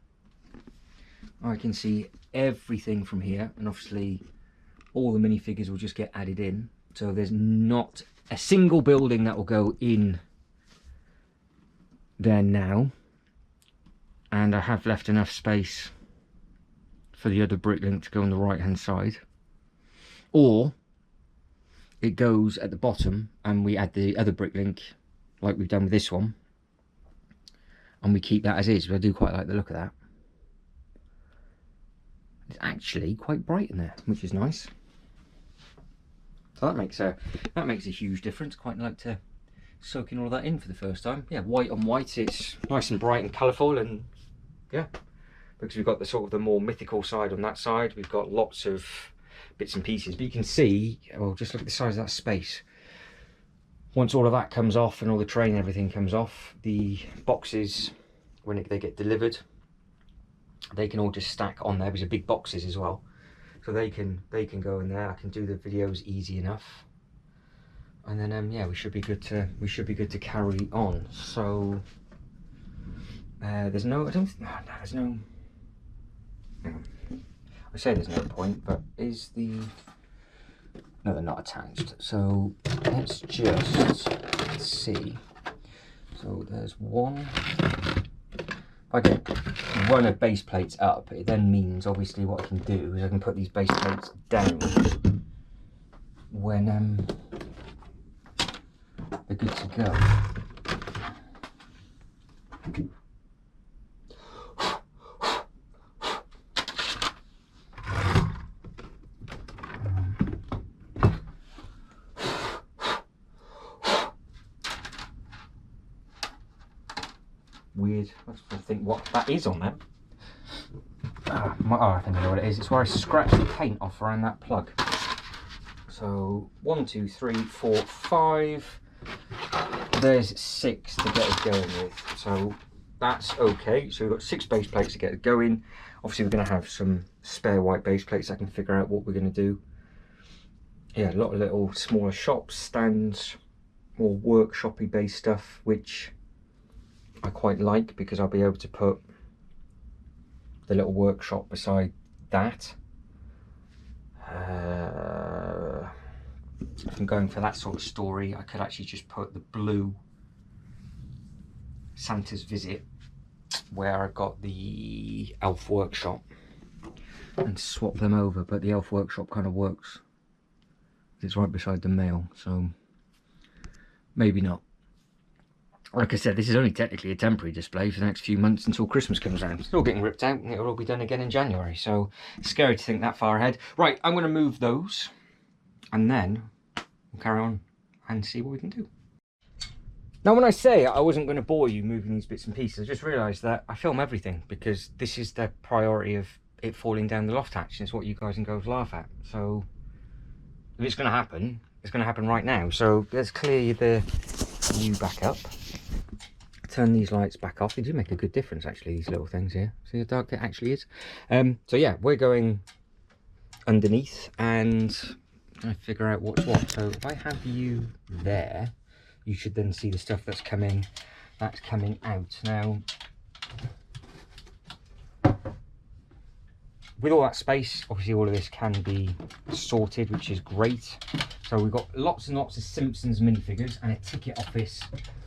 Speaker 1: I can see everything from here, and obviously all the minifigures will just get added in. So there's not a single building that will go in there now. And I have left enough space for the other bricklink to go on the right hand side. Or it goes at the bottom and we add the other bricklink like we've done with this one. And we keep that as is. But I do quite like the look of that. It's actually quite bright in there, which is nice. So that makes a huge difference. Quite like to soak in all that in for the first time. Yeah, white on white, it's nice and bright and colourful, and yeah, because we've got the sort of the more mythical side on that side. We've got lots of bits and pieces, but you can see, well, just look at the size of that space. Once all of that comes off and all the train and everything comes off, the boxes, when they get delivered, they can all just stack on there. These are big boxes as well, so they can go in there. I can do the videos easy enough, and then yeah, we should be good to carry on. So there's no, there's no. Hang on. I say there's no point, but is the, no, they're not attached. So let's just see. So there's one. If I get one of base plates up, it then means obviously what I can do is I can put these base plates down when they're good to go. Weird. Let's think what that is on them. Oh, I think I know what it is. It's where I scratched the paint off around that plug. So 1, 2, 3, 4, 5. There's 6 to get us going with. So that's okay. So we've got 6 base plates to get us going. Obviously we're going to have some spare white base plates. I can figure out what we're going to do. Yeah, a lot of little smaller shops, stands, more workshopy based stuff, which I quite like, because I'll be able to put the little workshop beside that. If I'm going for that sort of story, I could actually just put the blue Santa's Visit where I got the Elf Workshop and swap them over, but the Elf Workshop kind of works. It's right beside the mail, so maybe not. Like I said, this is only technically a temporary display for the next few months until Christmas comes around. It's all getting ripped out and it'll all be done again in January, so it's scary to think that far ahead. Right, I'm going to move those and then we'll carry on and see what we can do. Now, when I say I wasn't going to bore you moving these bits and pieces, I just realised that I film everything because this is the priority of it falling down the loft hatch, and it's what you guys and girls laugh at. So if it's going to happen, it's going to happen right now. So let's clear the view back up. Turn these lights back off. They do make a good difference, actually, these little things here. See how dark it actually is? So yeah, we're going underneath and I figure out what's what. So if I have you there, you should then see the stuff that's coming out. Now, with all that space, obviously all of this can be sorted, which is great. So we've got lots and lots of Simpsons minifigures and a ticket office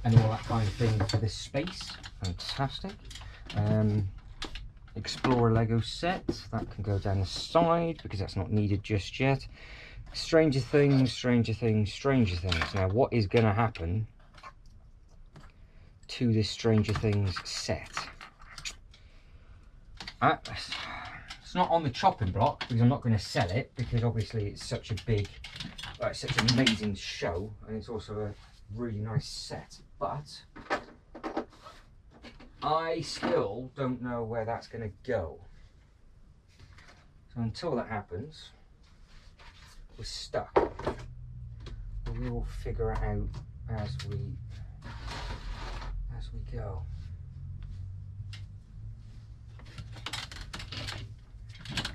Speaker 1: and all that kind of thing for this space. Fantastic. Explorer Lego set, that can go down the side because that's not needed just yet. Stranger Things, Stranger Things, Stranger Things. Now, what is going to happen to this Stranger Things set? It's not on the chopping block because I'm not going to sell it, because obviously it's such a big, such an amazing show, and it's also a really nice set. But I still don't know where that's going to go. So until that happens, we're stuck. We will figure it out as we go.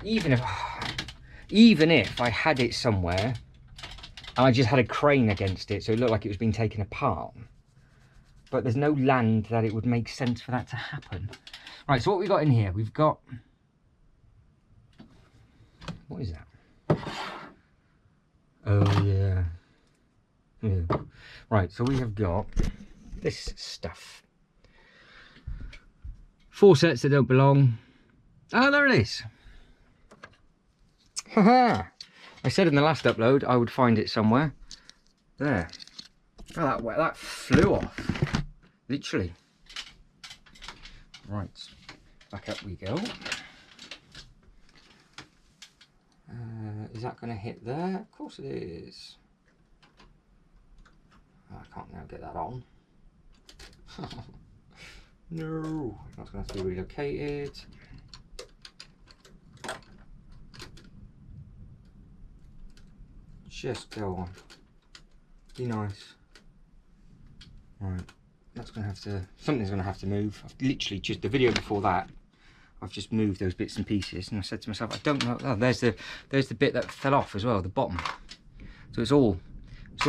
Speaker 1: Even if I had it somewhere and I just had a crane against it so it looked like it was being taken apart, but there's no land that it would make sense for that to happen. Right, so what we got in here, we've got, what is that? Oh yeah. Right, so we have got this stuff. 4 sets that don't belong. Oh, there it is. Haha. I said in the last upload I would find it somewhere. There. Oh, that flew off. Literally. Right. Back up we go. Is that going to hit there? Of course it is. Oh, I can't now get that on. No. That's going to have to be relocated. Just go on. Be nice. Right. That's going to have to... Something's going to have to move. I've literally just... The video before that, I've just moved those bits and pieces. And I said to myself, I don't know... Oh, there's the bit that fell off as well, the bottom. So it's all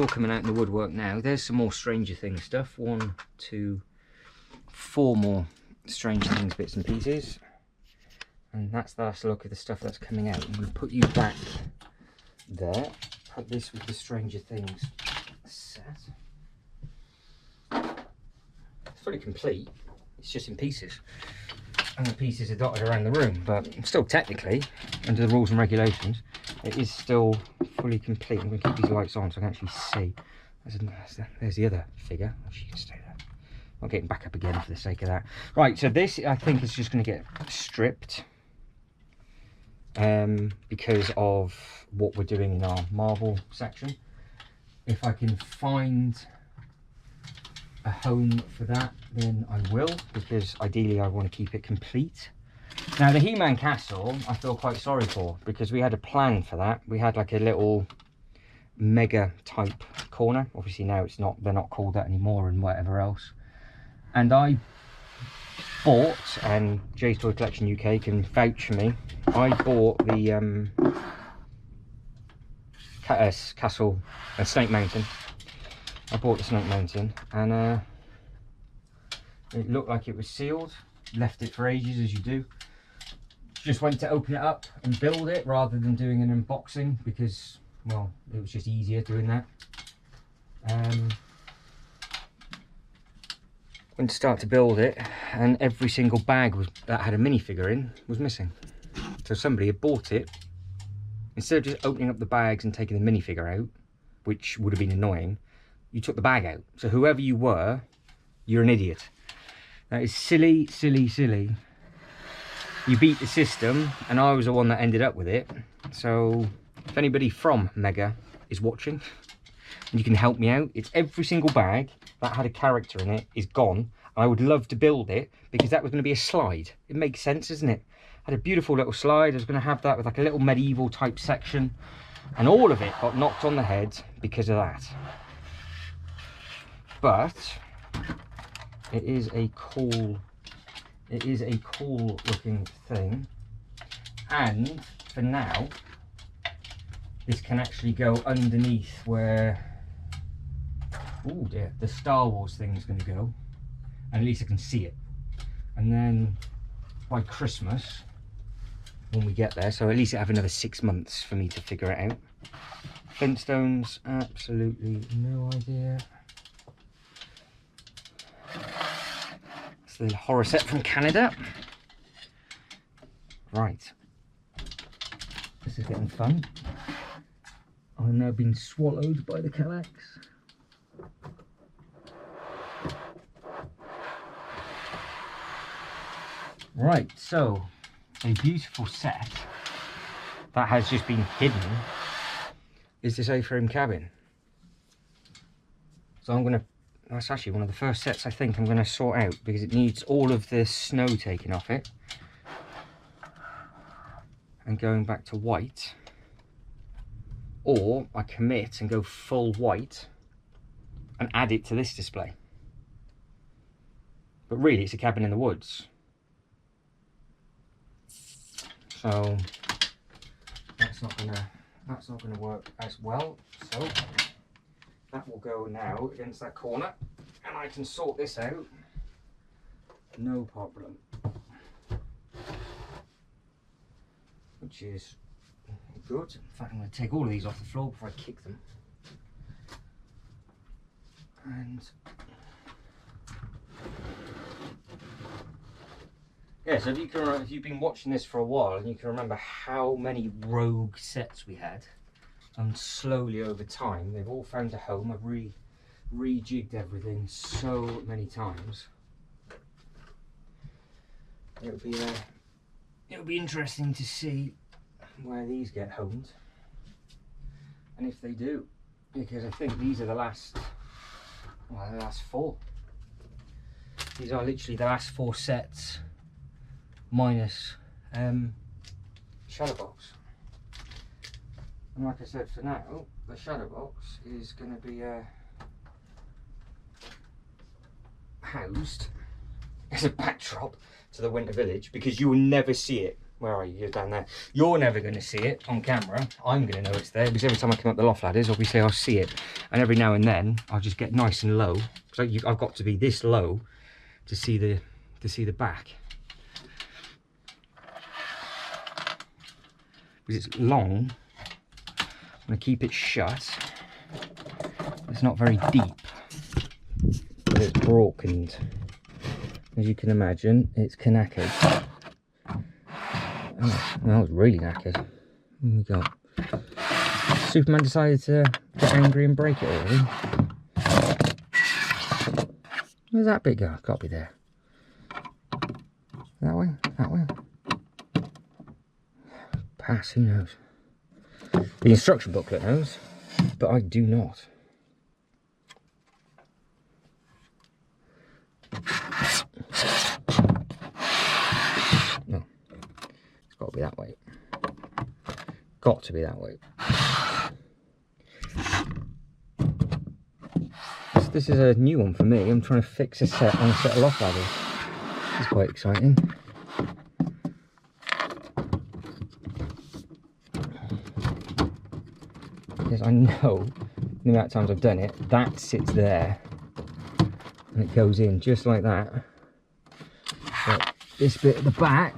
Speaker 1: coming out in the woodwork now. There's some more Stranger Things stuff. 1, 2, 4 more Stranger Things bits and pieces. And that's the last look of the stuff that's coming out. I'm going to put you back there. Put this with the Stranger Things set. It's fully complete. It's just in pieces. And the pieces are dotted around the room. But still technically, under the rules and regulations, it is still fully complete. I'm going to keep these lights on so I can actually see. There's the other figure. Oh, she can stay there. I'm getting back up again for the sake of that. Right, so this I think is just going to get stripped. Because of what we're doing in our Marvel section. If I can find a home for that, then I will, because ideally I want to keep it complete. Now the He-Man castle I feel quite sorry for, because we had a plan for that. We had like a little mega type corner. Obviously now it's not, they're not called that anymore and whatever else. And I bought, and Jay's Toy Collection UK can vouch for me, I bought the castle, Snake Mountain. I bought the Snake Mountain, and it looked like it was sealed. Left it for ages, as you do. Just went to open it up and build it rather than doing an unboxing, because, well, it was just easier doing that. Went to start to build it, and every single bag that had a minifigure in was missing. So somebody had bought it. Instead of just opening up the bags and taking the minifigure out, which would have been annoying, you took the bag out. So whoever you were, you're an idiot. That is silly, silly, silly. You beat the system, and I was the one that ended up with it. So if anybody from Mega is watching, and you can help me out, it's every single bag that had a character in it is gone. I would love to build it, because that was going to be a slide. It makes sense, doesn't it? Had a beautiful little slide. I was going to have that with like a little medieval type section, and all of it got knocked on the head because of that. But it is a cool looking thing, and for now this can actually go underneath where, oh dear, the Star Wars thing is going to go, and at least I can see it. And then by Christmas, when we get there, so at least I have another 6 months for me to figure it out. Flintstones, absolutely no idea. It's the horror set from Canada. Right, this is getting fun. I've now been swallowed by the Kallax. Right, so a beautiful set that has just been hidden is this A-frame cabin. So I'm going to that's actually one of the first sets I think I'm going to sort out, because it needs all of the snow taken off it and going back to white, or I commit and go full white and add it to this display. But really it's a cabin in the woods, so that's not gonna work as well. So that will go now against that corner, and I can sort this out, no problem. Which is good. In fact, I'm going to take all of these off the floor before I kick them. And yeah, so if you've been watching this for a while and you can remember how many rogue sets we had, and slowly over time they've all found a home. I've rejigged everything so many times. It'll be interesting to see where these get homed, and if they do, because I think these are the last four. These are literally the last four sets minus shadow box. And like I said, for now the shadow box is going to be housed as a backdrop to the winter village, because you will never see it. Where are you? You're down there. You're never going to see it on camera. I'm going to know it's there, because every time I come up the loft ladders, obviously I'll see it, and every now and then I'll just get nice and low, because I've got to be this low to see the back, because it's long. I'm going to keep it shut. It's not very deep, but it's broken. As you can imagine, it's knackered. Oh, that was really knackered. What we got? Superman decided to get angry and break it already. Where's that bit go? It's got to be there. That way? That way? Pass, who knows? The instruction booklet knows, but I do not. No. It's got to be that way. Got to be that way. This is a new one for me. I'm trying to fix a set on a set of loft ladders. It's quite exciting. Because I know the amount of times I've done it, that sits there and it goes in just like that. But this bit at the back,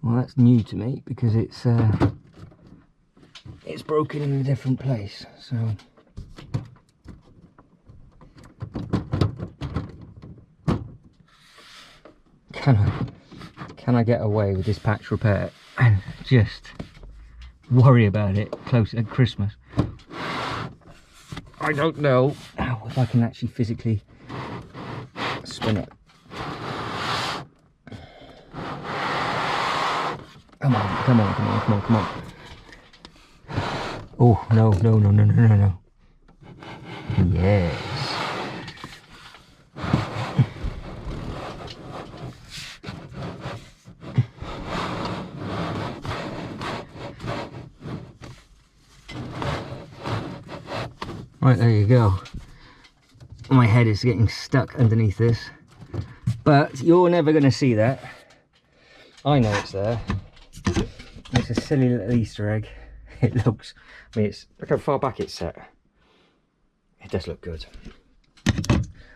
Speaker 1: well, that's new to me, because it's broken in a different place. So can I get away with this patch repair and just worry about it close at Christmas? I don't know if I can actually physically spin it. Come on, come on, come on, come on, come on. Oh, no, no, no, no, no, no, no. Yes. Right, there you go. My head is getting stuck underneath this, but you're never going to see that. I know it's there. It's a silly little Easter egg. It looks, I mean, look how far back it's set. It does look good.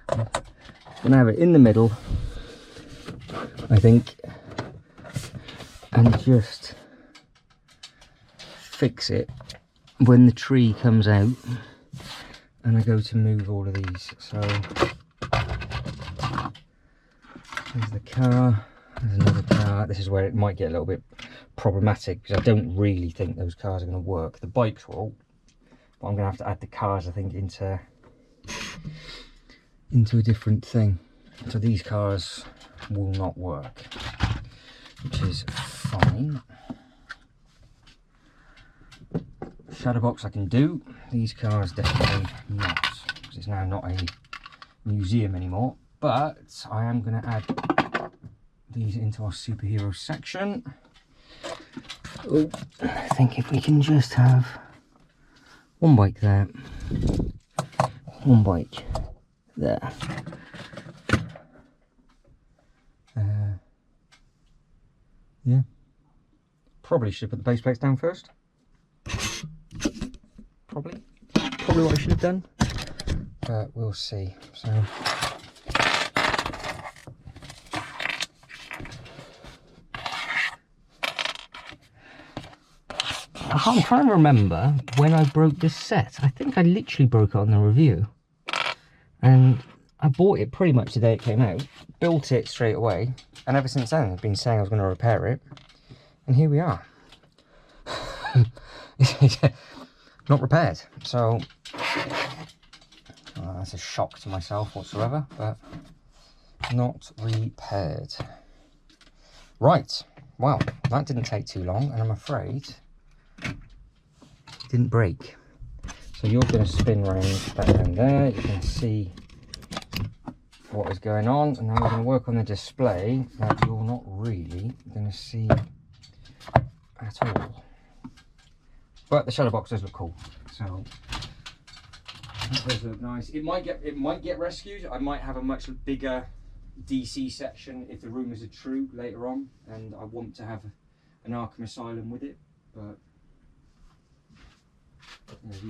Speaker 1: I'm gonna have it in the middle, I think, and just fix it when the tree comes out and I go to move all of these. So there's the car, there's another car. This is where it might get a little bit problematic, because I don't really think those cars are going to work. The bikes will, but I'm going to have to add the cars, I think, into a different thing. So these cars will not work, which is fine. Shadow box I can do, these cars definitely not. because it's now not a museum anymore. But I am going to add these into our superhero section. Oh, I think if we can just have one bike there, one bike there. Yeah. Probably should put the base plates down first. Probably what I should have done. But we'll see. So I'm trying to remember when I broke this set. I think I literally broke it on the review. And I bought it pretty much the day it came out, built it straight away, and ever since then I've been saying I was going to repair it, and here we are. Not repaired, so that's a shock to myself whatsoever, but not repaired. Right, well, that didn't take too long, and I'm afraid it didn't break. So you're going to spin round that end there, you can see what is going on, and now we're going to work on the display that you're not really going to see at all. But the shadow box does look cool, so that does look nice. It might get rescued. I might have a much bigger DC section if the rumours are true later on, and I want to have an Arkham Asylum with it, but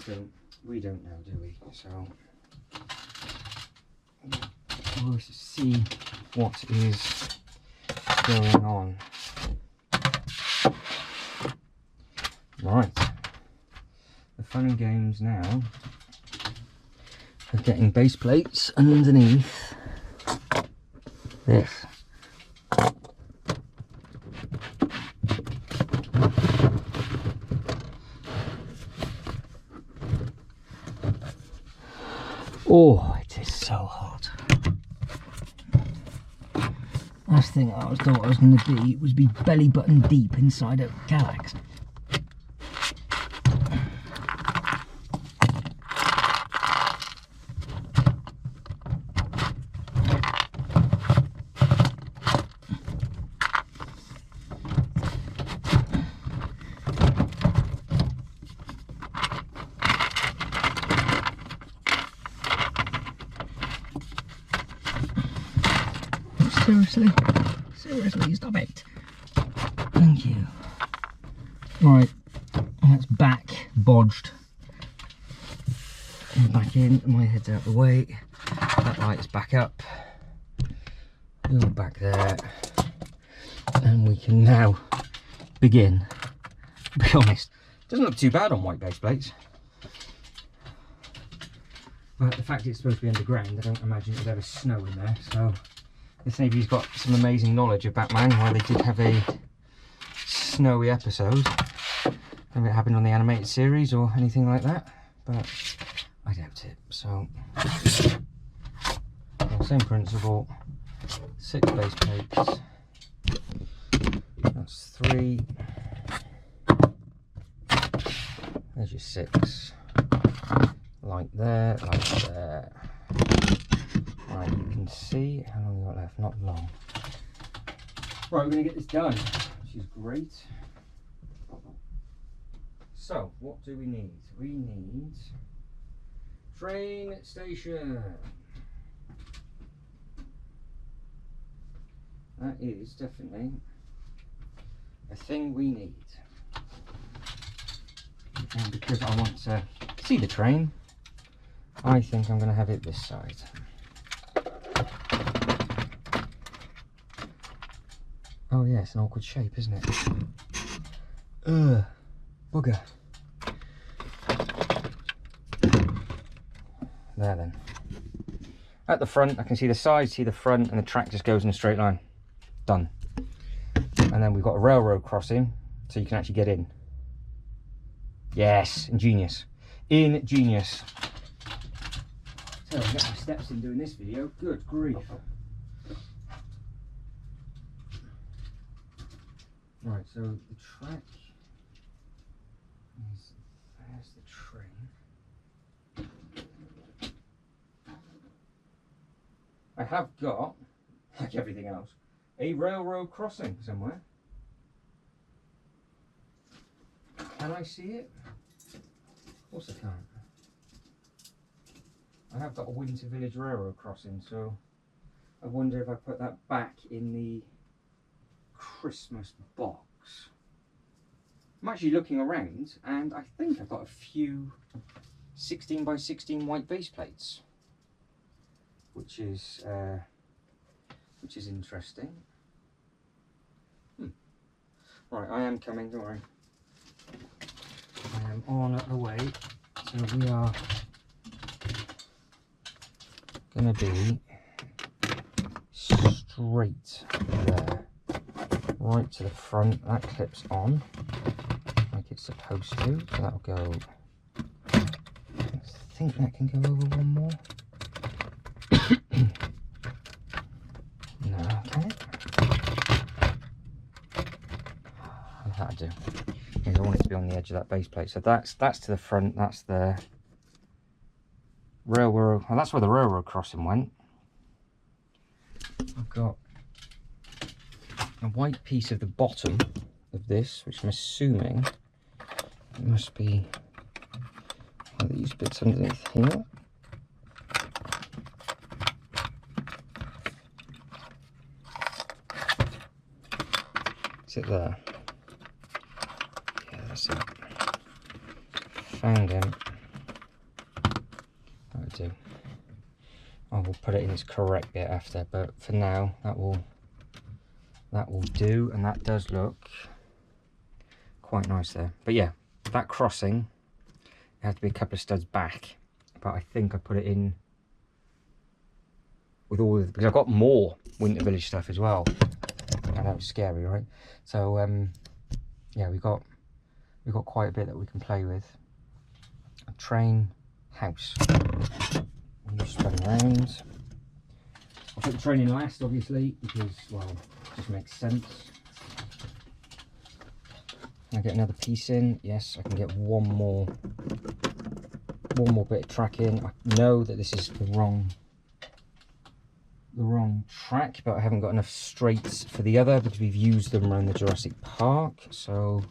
Speaker 1: yeah, we don't know, do we? So we'll see what is going on. Right, the fun and games now of getting base plates underneath this. Oh, it is so hot. Last thing I thought I was going to be belly button deep inside a Kallax. Seriously, stop it. Thank you. Right, that's back bodged. Back in, my head's out of the way. That light's back up. You're back there. And we can now begin. To be honest, it doesn't look too bad on white base plates. But the fact it's supposed to be underground, I don't imagine it would ever snow in there, so this maybe's got some amazing knowledge of Batman, where they did have a snowy episode. Maybe it happened on the animated series or anything like that, but I doubt it. So, well, same principle, 6 base plates, that's 3, there's your 6, like there, like there. Right, you can see how long we've got left, not long. Right, we're going to get this done, which is great. So, what do we need? We need train station. That is definitely a thing we need. And because I want to see the train, I think I'm going to have it this side. Oh yeah, it's an awkward shape, isn't it? Ugh, bugger. There then. At the front, I can see the side, see the front, and the track just goes in a straight line. Done. And then we've got a railroad crossing, so you can actually get in. Yes, ingenious. Ingenious. So I get my steps in doing this video. Good grief. Right, so the track is, there's the train. I have got, like everything else, a railroad crossing somewhere. Can I see it? Of course I can't. I have got a Winter Village railroad crossing, so I wonder if I put that back in the Christmas box. I'm actually looking around and I think I've got a few 16 by 16 white base plates, which is interesting. Right, I am coming, don't worry. I am on the way, so we are going to be straight there, right to the front. That clips on like it's supposed to, so that'll go. I think that can go over one more. No, can it? That'll do. Because I want it to be on the edge of that base plate. So that's to the front. That's the railroad. Well, that's where the railroad crossing went. I've got a white piece of the bottom of this, which I'm assuming it must be one of these bits underneath here. Is it there? Yeah, that's it. Found him. That'll do. I will put it in its correct bit after, but for now that will do, and that does look quite nice there. But yeah, that crossing, it had to be a couple of studs back, but I think I put it in with all of the, because I've got more Winter Village stuff as well. I know it's scary, right? So yeah, we've got quite a bit that we can play with. A train house. Spun around. I'll put the train in last, obviously, because, well, it just makes sense. Can I get another piece in? Yes, I can get one more bit of track in. I know that this is the wrong track, but I haven't got enough straights for the other because we've used them around the Jurassic Park, so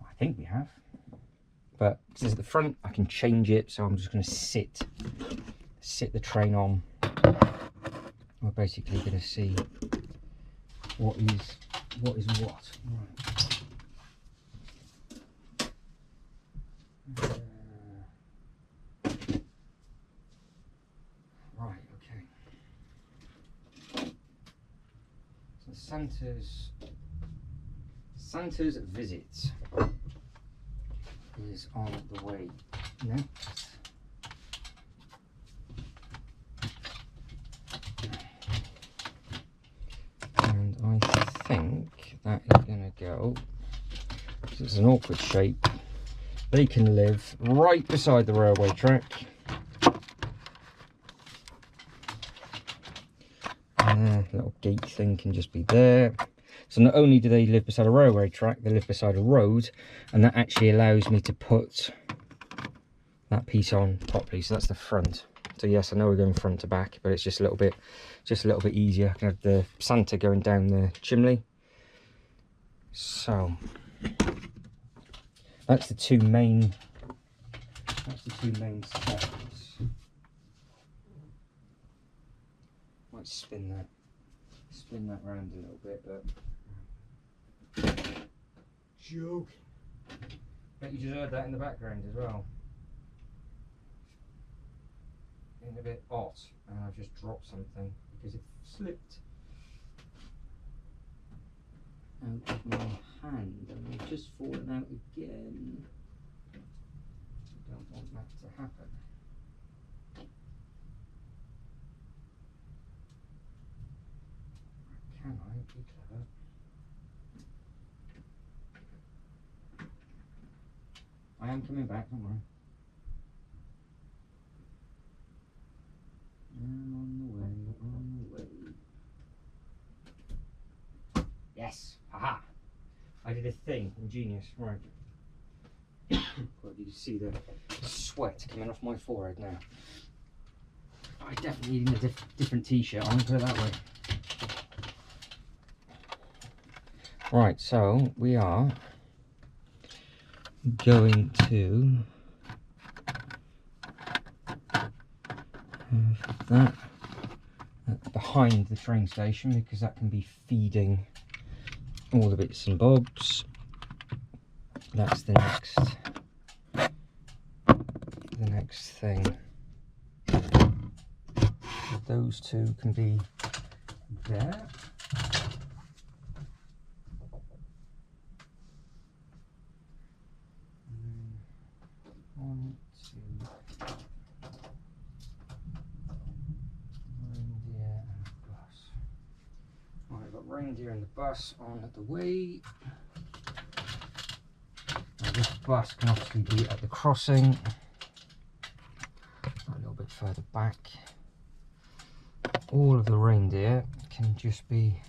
Speaker 1: I think we have. But because it's at the front, I can change it, so I'm just going to sit the train on. We're basically going to see what is what. Right, okay. So Santa's visit is on the way next. And I think that is going to go, because it's an awkward shape, they can live right beside the railway track. Little gate thing can just be there. So not only do they live beside a railway track, they live beside a road, and that actually allows me to put that piece on properly. So that's the front. So yes, I know we're going front to back, but it's just a little bit easier. I can have the Santa going down the chimney. So that's the two main steps. Might spin that round a little bit, but joke. Bet you just heard that in the background as well. Getting a bit hot, and I've just dropped something because it slipped out of my hand, and I've just fallen out again. I don't want that to happen. Can I be clever? I am coming back, don't worry. I'm on the way. Yes, haha! I did a thing, I'm genius, right. Well, you can see the sweat coming off my forehead now. I definitely need a different t-shirt on, put it that way. Right, so we are going to have that behind the train station, because that can be feeding all the bits and bobs. That's the next thing. Those two can be there. One, two, reindeer and bus. Right, I've got reindeer and the bus on at the way. Now this bus can obviously be at the crossing, a little bit further back. All of the reindeer can just be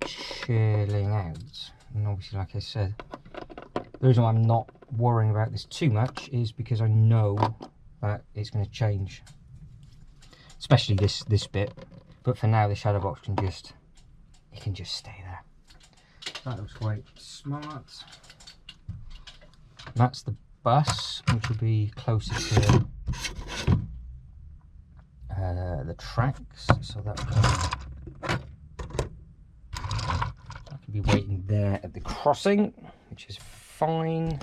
Speaker 1: chilling out, and obviously, like I said, the reason why I'm not worrying about this too much is because I know that it's going to change, especially this bit. But for now, the shadow box can just stay there. That looks quite smart. That's the bus, which will be closer to the tracks, so that can be waiting there at the crossing, which is fine.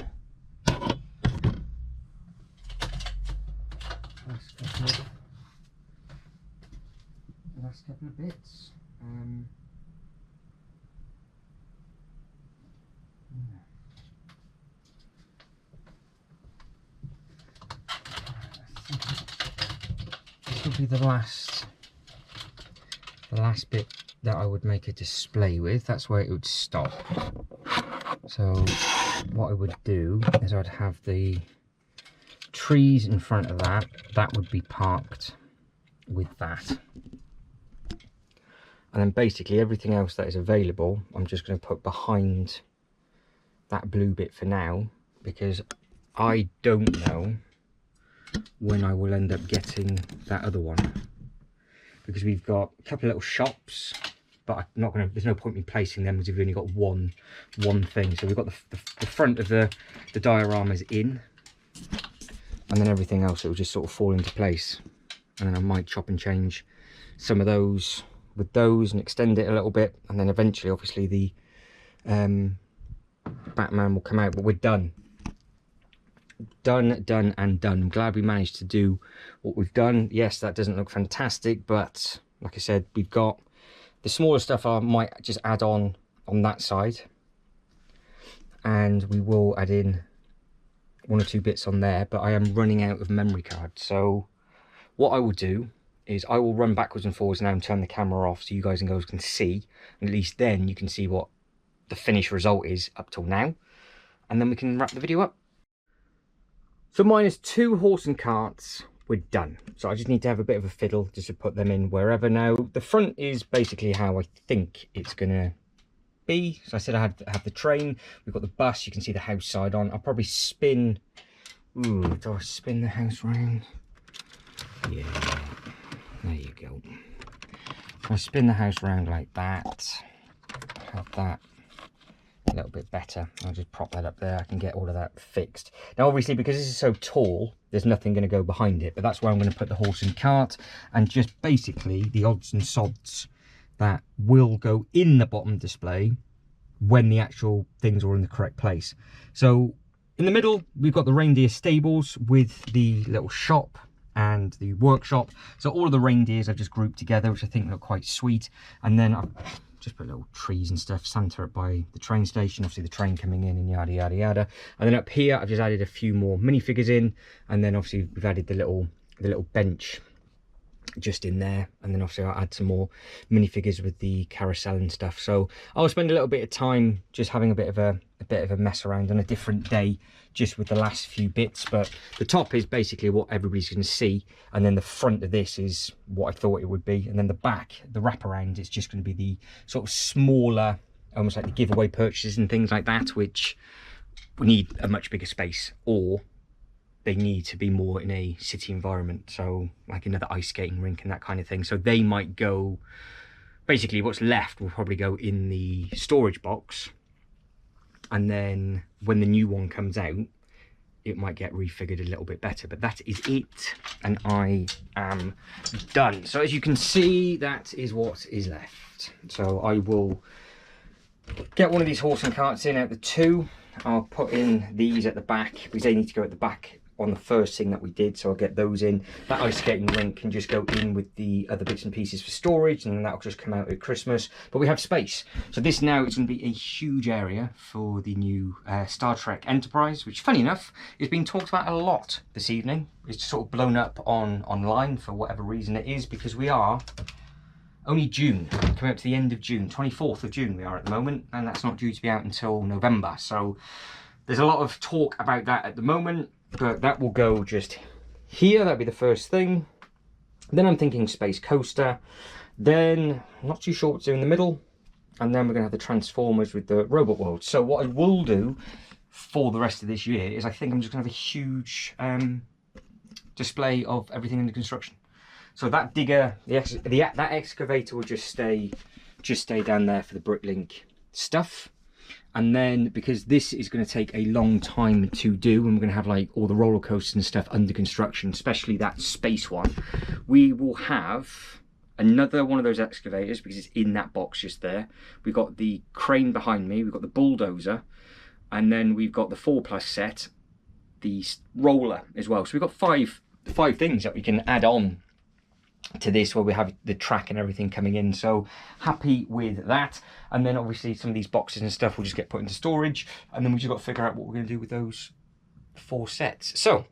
Speaker 1: Last couple of bits. This will be the last bit that I would make a display with. That's where it would stop. So what I would do is I'd have the trees in front of that. That would be parked with that. And then basically everything else that is available, I'm just going to put behind that blue bit for now, because I don't know when I will end up getting that other one, because we've got a couple of little shops, but I'm not going to, there's no point in placing them because we've only got one thing. So we've got the front of the dioramas in, and then everything else, it will just sort of fall into place. And then I might chop and change some of those with those and extend it a little bit, and then eventually obviously the Batman will come out. But we're done. Done. I'm glad we managed to do what we've done. Yes, that doesn't look fantastic, but like I said, we've got the smaller stuff. I might just add on that side, and we will add in one or two bits on there, but I am running out of memory cards. So what I will do is I will run backwards and forwards now and turn the camera off so you guys and girls can see, and at least then you can see what the finished result is up till now, and then we can wrap the video up. So minus 2 horse and carts, we're done. So I just need to have a bit of a fiddle just to put them in wherever. Now the front is basically how I think it's gonna be. So I said I have the train, we've got the bus, you can see the house side on. I'll probably spin, do I spin the house round? Yeah, there you go. So I spin the house round like that, have that a little bit better. I'll just prop that up there. I can get all of that fixed. Now obviously, because this is so tall, there's nothing going to go behind it, but that's where I'm going to put the horse and cart, and just basically the odds and sods that will go in the bottom display when the actual things are in the correct place. So in the middle, we've got the reindeer stables with the little shop and the workshop. So all of the reindeers I've just grouped together, which I think look quite sweet. And then I've just put little trees and stuff, Santa up by the train station, obviously the train coming in, and yada yada yada. And then up here I've just added a few more minifigures in, and then obviously we've added the little bench just in there, and then obviously I'll add some more minifigures with the carousel and stuff. So I'll spend a little bit of time just having a bit of a mess around on a different day, just with the last few bits. But the top is basically what everybody's going to see, and then the front of this is what I thought it would be, and then the back, the wraparound, is just going to be the sort of smaller, almost like the giveaway purchases and things like that, which we need a much bigger space, or they need to be more in a city environment, so like another ice skating rink and that kind of thing. So they might go, basically what's left will probably go in the storage box, and then when the new one comes out, it might get refigured a little bit better. But that is it, and I am done. So as you can see, that is what is left. So I will get one of these horse and carts in out the two. I'll put in these at the back because they need to go at the back on the first thing that we did, so I'll get those in. That ice skating rink can just go in with the other bits and pieces for storage, and then that'll just come out at Christmas. But we have space, so this now is going to be a huge area for the new Star Trek Enterprise, which, funny enough, is being talked about a lot this evening. It's sort of blown up online for whatever reason it is, because we are only June, coming up to the end of June, 24th of June we are at the moment, and that's not due to be out until November. So there's a lot of talk about that at the moment. But that will go just here, that'll be the first thing. Then I'm thinking space coaster. Then I'm not too sure what to do in the middle. And then we're going to have the Transformers with the Robot World. So what I will do for the rest of this year is I think I'm just going to have a huge display of everything in the construction. So that digger, that excavator will just stay down there for the Bricklink stuff. And then, because this is going to take a long time to do, and we're going to have like all the roller coasters and stuff under construction, especially that space one, we will have another one of those excavators because it's in that box just there. We've got the crane behind me, we've got the bulldozer, and then we've got the 4+ set, the roller as well. So we've got five things that we can add on to this, where we have the track and everything coming in. So happy with that. And then obviously some of these boxes and stuff will just get put into storage, and then we just got to figure out what we're going to do with those 4 sets. So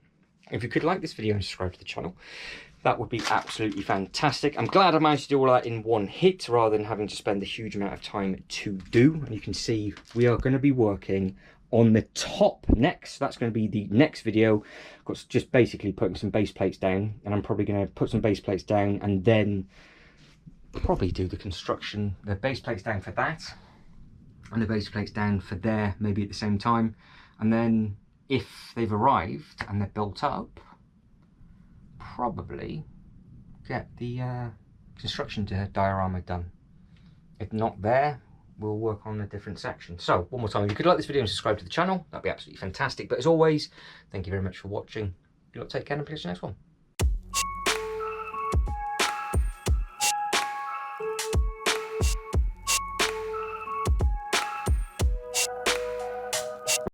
Speaker 1: if you could like this video and subscribe to the channel, that would be absolutely fantastic. I'm glad I managed to do all that in one hit rather than having to spend a huge amount of time to do. And you can see we are going to be working on the top next. That's going to be the next video. Got just basically putting some base plates down, and I'm probably going to put some base plates down and then probably do the construction, the base plates down for that and the base plates down for there, maybe at the same time. And then if they've arrived and they're built up, probably get the construction diorama done. If not there, we'll work on a different section. So one more time, if you could like this video and subscribe to the channel, that'd be absolutely fantastic. But as always, thank you very much for watching. You lot take care, and I'll see you next one.